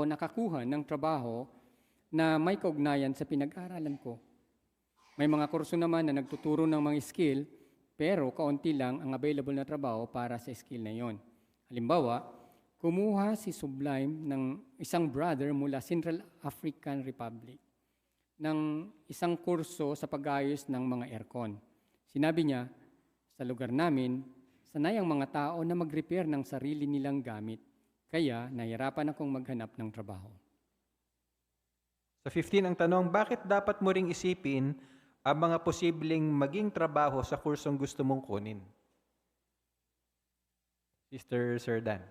nakakuha ng trabaho na may kaugnayan sa pinag-aralan ko. May mga kurso naman na nagtuturo ng mga skill, pero kaunti lang ang available na trabaho para sa skill na yon. Halimbawa, kumuha si Sublime ng isang brother mula Central African Republic ng isang kurso sa pag-ayos ng mga aircon. Sinabi niya, sa lugar namin, sanay ang mga tao na mag-repair ng sarili nilang gamit. Kaya nahirapan akong maghanap ng trabaho. Sa 15 ang tanong, bakit dapat mo ring isipin ang mga posibleng maging trabaho sa kursong gusto mong kunin? Sister Serdan.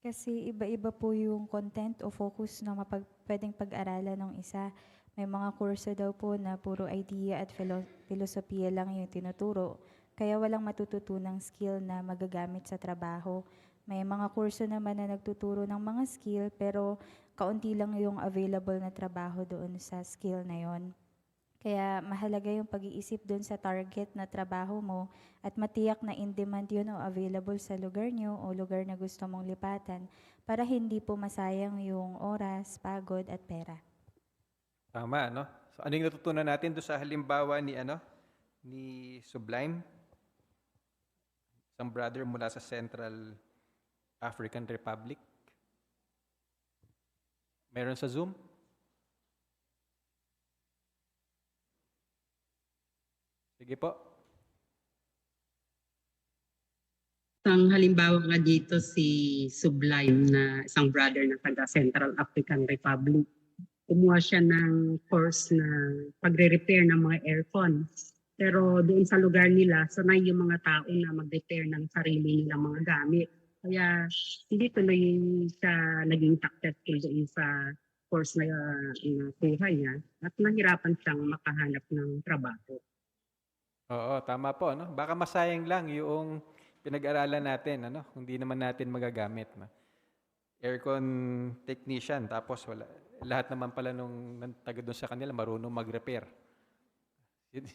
Kasi iba-iba po yung content o focus na pwedeng pag-aralan ng isa. May mga kurso daw po na puro idea at filosofiya lang yung tinuturo, kaya walang matututunang skill na magagamit sa trabaho. May mga kurso naman na nagtuturo ng mga skill, pero kaunti lang yung available na trabaho doon sa skill na yon. Kaya mahalaga yung pag-iisip doon sa target na trabaho mo at matiyak na in-demand yun o available sa lugar nyo o lugar na gusto mong lipatan para hindi po masayang yung oras, pagod at pera. Tama, no? So ano yung natutunan natin doon sa halimbawa ni Sublime? Isang brother mula sa Central African Republic. Meron sa Zoom? Sige po. Ang halimbawa nga dito si Sublime na isang brother na taga Central African Republic. Kumuha siya ng course na pagre-repair ng mga aircon. Pero doon sa lugar nila, sanay yung mga tao na mag-repair ng sarili nilang mga gamit. Kaya hindi tuloy siya naging successful doon sa course na nakuha niya at nahirapan siyang makahanap ng trabaho. Oo, tama po, no? Baka masayang lang yung pinag-aralan natin, ano? Kung di naman natin magagamit. Aircon technician, tapos lahat naman pala nung taga doon sa kanila marunong mag-repair.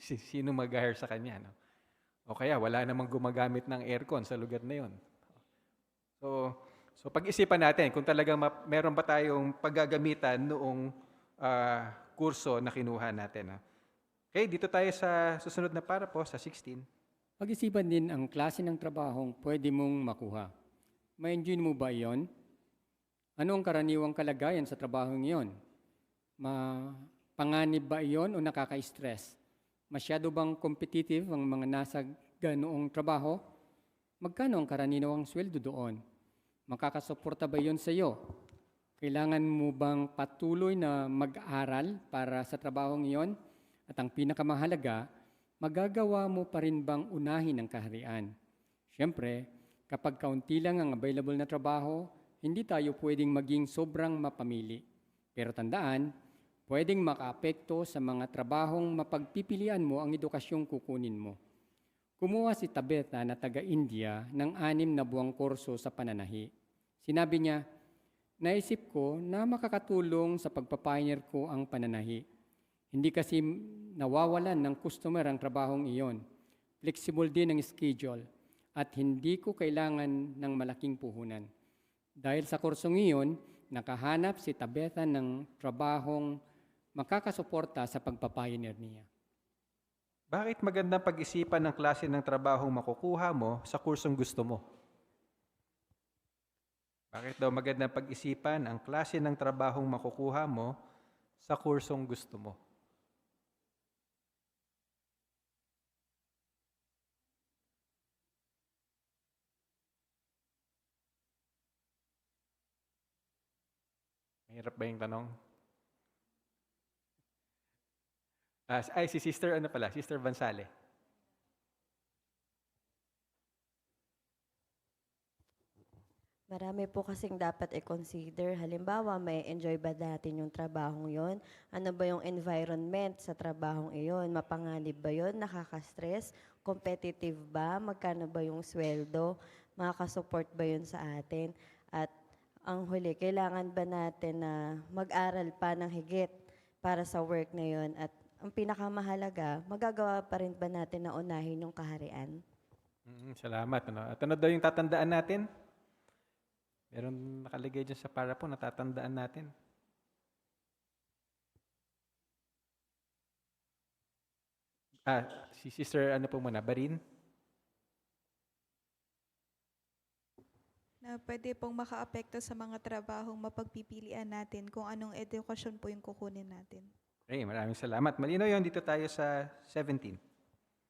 Sino mag-hire sa kanya, no? O kaya wala namang gumagamit ng aircon sa lugar na yon. So pag-isipan natin kung talagang meron ba tayong paggagamitan noong kurso na kinuha natin. Okay, dito tayo sa susunod na para po, sa 16. Pag-isipan din ang klase ng trabahong pwede mong makuha. Ma-enjoy mo ba iyon? Ano ang karaniwang kalagayan sa trabahong iyon? Panganib ba iyon o nakaka-stress? Masyado bang competitive ang mga nasa ganoong trabaho? Magkano ang karaniwang sweldo doon? Makakasuporta ba iyon sa iyo? Kailangan mo bang patuloy na mag-aral para sa trabahong iyon? At ang pinakamahalaga, magagawa mo pa rin bang unahin ang kaharian? Siyempre, kapag kaunti lang ang available na trabaho, hindi tayo pwedeng maging sobrang mapamili. Pero tandaan, pwedeng makaapekto sa mga trabahong mapagpipilian mo ang edukasyong kukunin mo. Kumuha si Tabetha na taga-India ng 6 na buwang kurso sa pananahi. Sinabi niya, naisip ko na makakatulong sa pagpapioneer ko ang pananahi. Hindi kasi nawawalan ng customer ang trabahong iyon. Flexible din ang schedule at hindi ko kailangan ng malaking puhunan. Dahil sa kursong iyon, nakahanap si Tabetha ng trabahong makakasuporta sa pagpapioneer niya. Bakit magandang pag-isipan ng klase ng trabahong makukuha mo sa kursong gusto mo? Bakit daw magandang pag-isipan ang klase ng trabahong makukuha mo sa kursong gusto mo? Mahirap ba yung tanong? Si Sister, Sister Vansale. Marami po kasing dapat i-consider. Halimbawa, may enjoy ba natin yung trabahong yon? Ano ba yung environment sa trabahong iyon? Mapanganib ba yon? Nakaka-stress? Competitive ba? Magkano ba yung sweldo? Makaka-support ba yun sa atin? At ang huli, kailangan ba natin na mag-aral pa ng higit para sa work na yon? At ang pinakamahalaga, magagawa pa rin ba natin na unahin yung kaharian? Salamat. At ano daw yung tatandaan natin? Meron nakalagay dyan sa para po, natatandaan natin. Si Sister, Barin? Na pwede pong makaapekto sa mga trabahong mapagpipilian natin kung anong edukasyon po yung kukunin natin. Okay, maraming salamat. Malinaw yun. Dito tayo sa 17.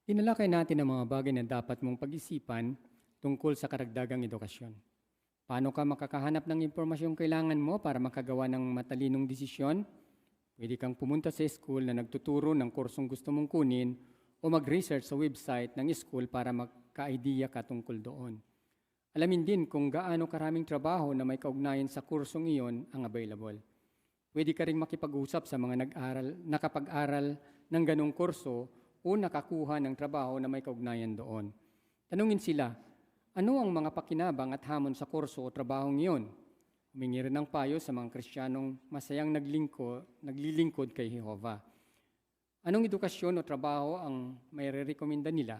Tinalakay natin ang mga bagay na dapat mong pag-isipan tungkol sa karagdagang edukasyon. Paano ka makakahanap ng impormasyong kailangan mo para makagawa ng matalinong desisyon? Pwede kang pumunta sa school na nagtuturo ng kursong gusto mong kunin o mag-research sa website ng school para magka-idea ka tungkol doon. Alamin din kung gaano karaming trabaho na may kaugnayan sa kursong iyon ang available. Pwede ka rin makipag-usap sa mga nakapag-aral ng ganong kurso o nakakuha ng trabaho na may kaugnayan doon. Tanungin sila, ano ang mga pakinabang at hamon sa kurso o trabahong iyon? Humingi rin ng payo sa mga Kristiyanong masayang naglilingkod kay Jehovah. Anong edukasyon o trabaho ang may re-recommenda nila?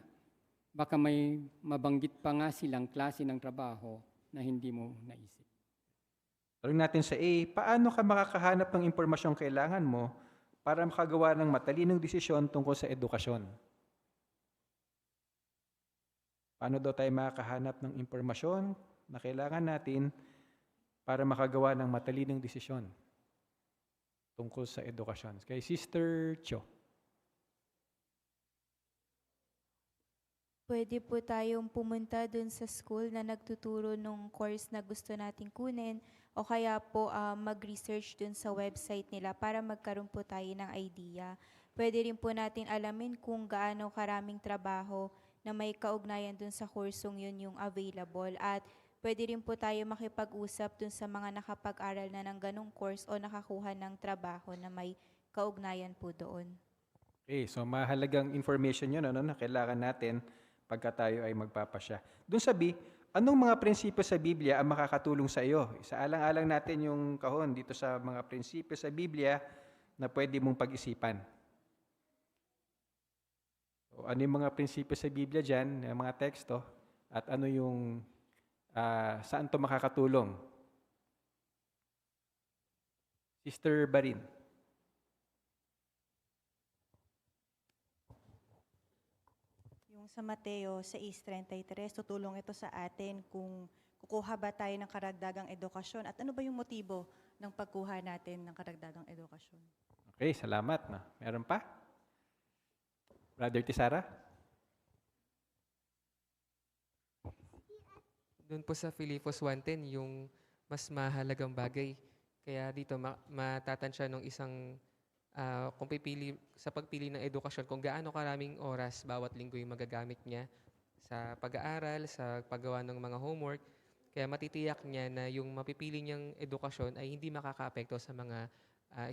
Baka may mabanggit pa nga silang klase ng trabaho na hindi mo naisip. Tanong natin sa A, paano ka makakahanap ng impormasyong kailangan mo para makagawa ng matalinong desisyon tungkol sa edukasyon? Paano daw tayo makakahanap ng impormasyon na kailangan natin para makagawa ng matalinong desisyon tungkol sa edukasyon? Kay Sister Cho. Pwede po tayong pumunta dun sa school na nagtuturo nung course na gusto nating kunin o kaya po mag-research dun sa website nila para magkaroon po tayo ng idea. Pwede rin po natin alamin kung gaano karaming trabaho na may kaugnayan dun sa kursong yun yung available at pwede rin po tayo makipag-usap dun sa mga nakapag-aral na ng ganong course o nakakuha ng trabaho na may kaugnayan po doon. Okay, so mahalagang information yun na kailangan natin pagka tayo ay magpapasya. Doon sa B, anong mga prinsipyo sa Biblia ang makakatulong sa iyo? Isaalang-alang natin yung kahon dito sa mga prinsipyo sa Biblia na pwede mong pag-isipan. So, ano yung mga prinsipyo sa Biblia dyan, yung mga teksto, at ano yung saan to makakatulong? Sister Barin. Sa Mateo 6:33, tutulong ito sa atin kung kukuha ba tayo ng karagdagang edukasyon at ano ba yung motibo ng pagkuha natin ng karagdagang edukasyon. Okay, salamat. Meron pa? Brother Tisara? Doon po sa Filipos 1:10, yung mas mahalagang bagay. Kaya dito matatansya ng isang kung pipili sa pagpili ng edukasyon, kung gaano karaming oras bawat linggo yung magagamit niya sa pag-aaral, sa paggawa ng mga homework. Kaya matitiyak niya na yung mapipili niyang edukasyon ay hindi makakaapekto sa mga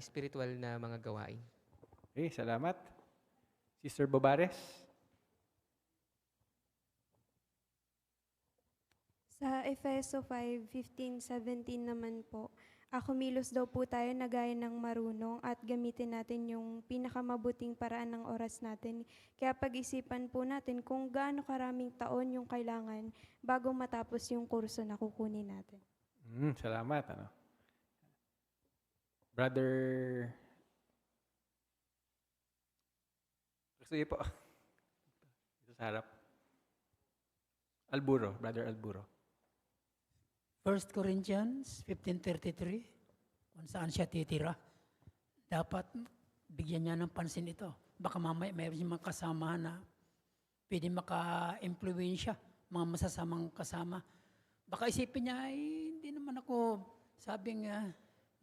spiritual na mga gawain. Okay, salamat. Sister Bobares? Sa Efeso 5:15-17 naman po, kumilos daw po tayo na gaya ng marunong at gamitin natin yung pinakamabuting paraan ng oras natin. Kaya pag-isipan po natin kung gaano karaming taon yung kailangan bago matapos yung kurso na kukunin natin. Salamat. Brother... Gusto niyo po? Ito sa harap. Alburo, Brother Alburo. 1 Corinthians 15:33, kung saan siya titira, dapat bigyan niya ng pansin ito. Baka mamaya mayroon siyang mga kasama na pwede maka-impluwensya, mga masasamang kasama. Baka isipin niya, hindi naman ako sabing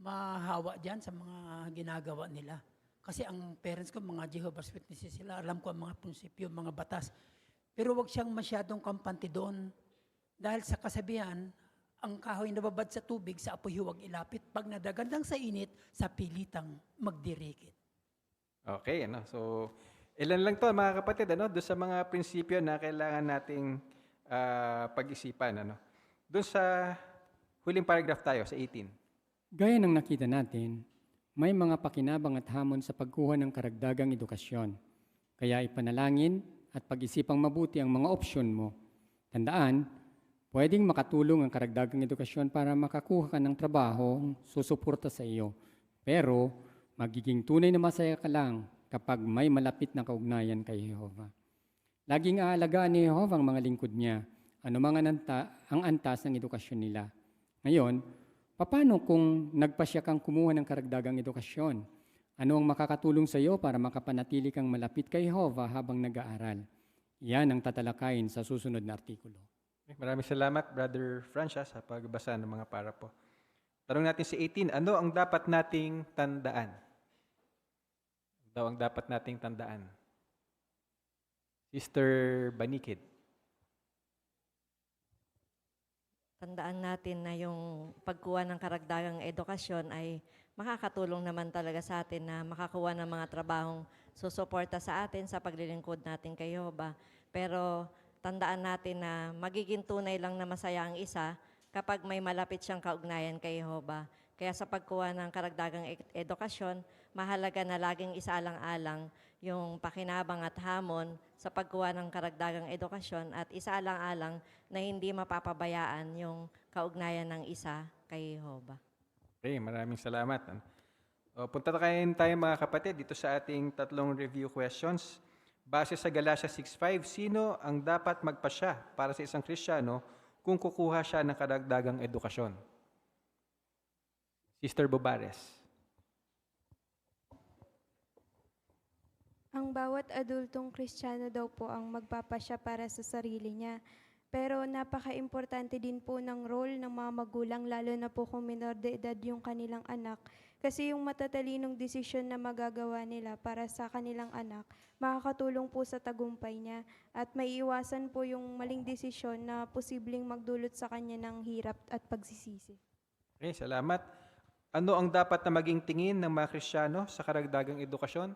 mahawa dyan sa mga ginagawa nila. Kasi ang parents ko, mga Jehovah's Witnesses sila, alam ko ang mga prinsipyo, mga batas. Pero wag siyang masyadong kampante doon. Dahil sa kasabihan, ang kahoy na babad sa tubig, sa apoy huwag ilapit. Pag nadagandang sa init, sa pilitang magdirikit. Okay, so ilan lang to mga kapatid, doon sa mga prinsipyo na kailangan nating pag-isipan. Doon sa huling paragraph tayo, sa 18. Gaya ng nakita natin, may mga pakinabang at hamon sa pagkuha ng karagdagang edukasyon. Kaya ipanalangin at pag-isipang mabuti ang mga opsyon mo. Tandaan, pwedeng makatulong ang karagdagang edukasyon para makakuha ka ng trabaho susuporta sa iyo. Pero, magiging tunay na masaya ka lang kapag may malapit na kaugnayan kay Jehovah. Laging aalagaan ni Jehovah ang mga lingkod niya, ano mga ang antas ng edukasyon nila. Ngayon, paano kung nagpasya kang kumuha ng karagdagang edukasyon? Ano ang makakatulong sa iyo para makapanatili kang malapit kay Jehovah habang nag-aaral? Yan ang tatalakayin sa susunod na artikulo. Maraming salamat, Brother Francia, sa pagbasa ng mga parapo. Tanong natin si 18, ano ang dapat nating tandaan? Daw ang dapat nating tandaan. Sister Banikid. Tandaan natin na yung pagkuha ng karagdagang edukasyon ay makakatulong naman talaga sa atin na makakuha ng mga trabahong susuporta sa atin sa paglilingkod natin kay Jehovah. Pero tandaan natin na magiging tunay lang na masaya ang isa kapag may malapit siyang kaugnayan kay Jehovah. Kaya sa pagkuha ng karagdagang edukasyon, mahalaga na laging isaalang-alang yung pakinabang at hamon sa pagkuha ng karagdagang edukasyon at isaalang-alang na hindi mapapabayaan yung kaugnayan ng isa kay Jehovah. Okay, maraming salamat. Punta tayo mga kapatid dito sa ating tatlong review questions. Base sa Galatia 6:5, sino ang dapat magpasya para sa isang Kristiyano kung kukuha siya ng karagdagang edukasyon? Sister Bobares. Ang bawat adultong Kristiyano daw po ang magpapasya para sa sarili niya. Pero napaka-importante din po ng role ng mga magulang, lalo na po kung minor de edad yung kanilang anak. Kasi yung matatalinong desisyon na magagawa nila para sa kanilang anak, makakatulong po sa tagumpay niya at maiiwasan po yung maling desisyon na posibleng magdulot sa kanya ng hirap at pagsisisi. Okay, salamat. Ano ang dapat na maging tingin ng mga Kristiyano sa karagdagang edukasyon?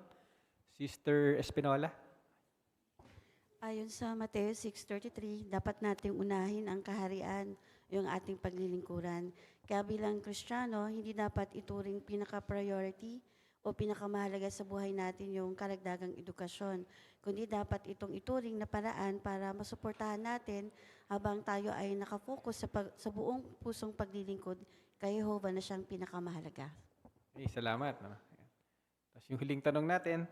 Sister Espinola. Ayon sa Mateo 6:33, dapat nating unahin ang kaharian, yung ating paglilingkuran. Kaya bilang Kristiyano, hindi dapat ituring pinaka-priority o pinakamahalaga sa buhay natin yung karagdagang edukasyon, kundi dapat itong ituring na paraan para masuportahan natin habang tayo ay nakafocus sa buong pusong paglilingkod kay Jehovah na siyang pinakamahalaga. Okay, salamat. Tapos yung huling tanong natin,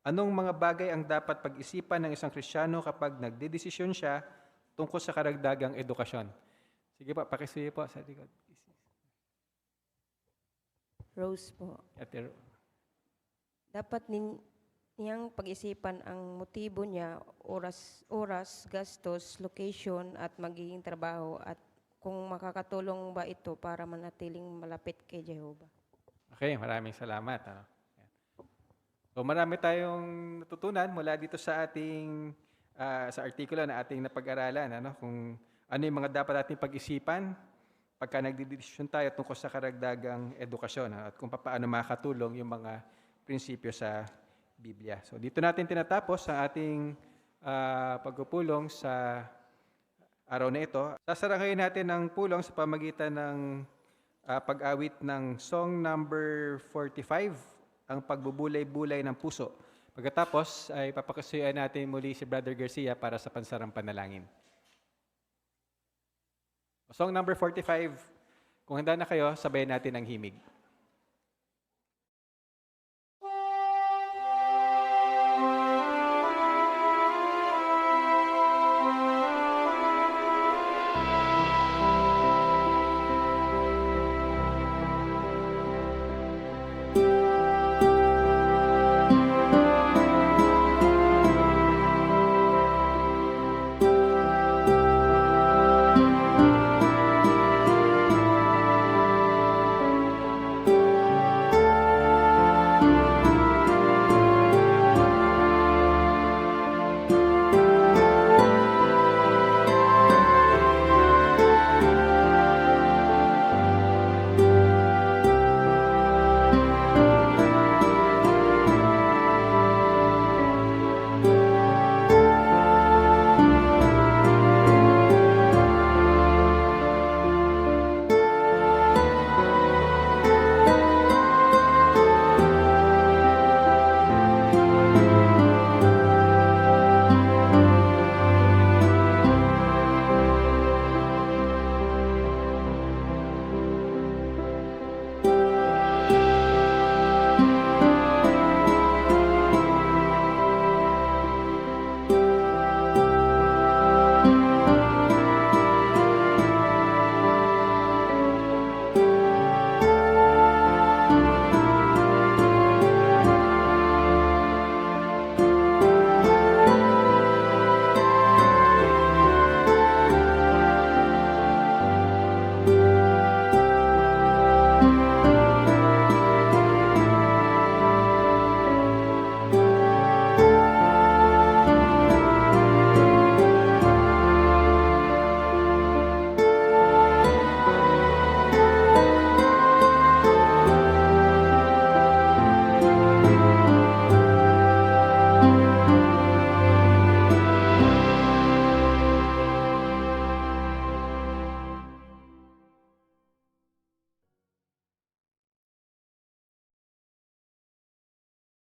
anong mga bagay ang dapat pag-isipan ng isang Kristiyano kapag nagdedesisyon siya tungkol sa karagdagang edukasyon? Sige po, pakisuyo po sa likod. Rose po. Dapat niyang pag-isipan ang motibo niya, oras, gastos, location at magiging trabaho at kung makakatulong ba ito para manatiling malapit kay Jehovah. Okay, maraming salamat. So marami tayong natutunan mula dito sa ating sa artikulo na ating napag-aralan, kung ano yung mga dapat nating pag-isipan pagka nagdedesisyon tayo tungkol sa karagdagang edukasyon at kung paano makakatulong yung mga prinsipyo sa Biblia. So dito natin tinatapos ang ating pagpupulong sa araw na ito. Sasarangayin natin ang pulong sa pamagitan ng pag-awit ng song number 45, ang pagbubulay-bulay ng puso. Pagkatapos ay papakasuyuan natin muli si Brother Garcia para sa pansarang panalangin. Song number 45, kung handa na kayo, sabayan natin ang himig.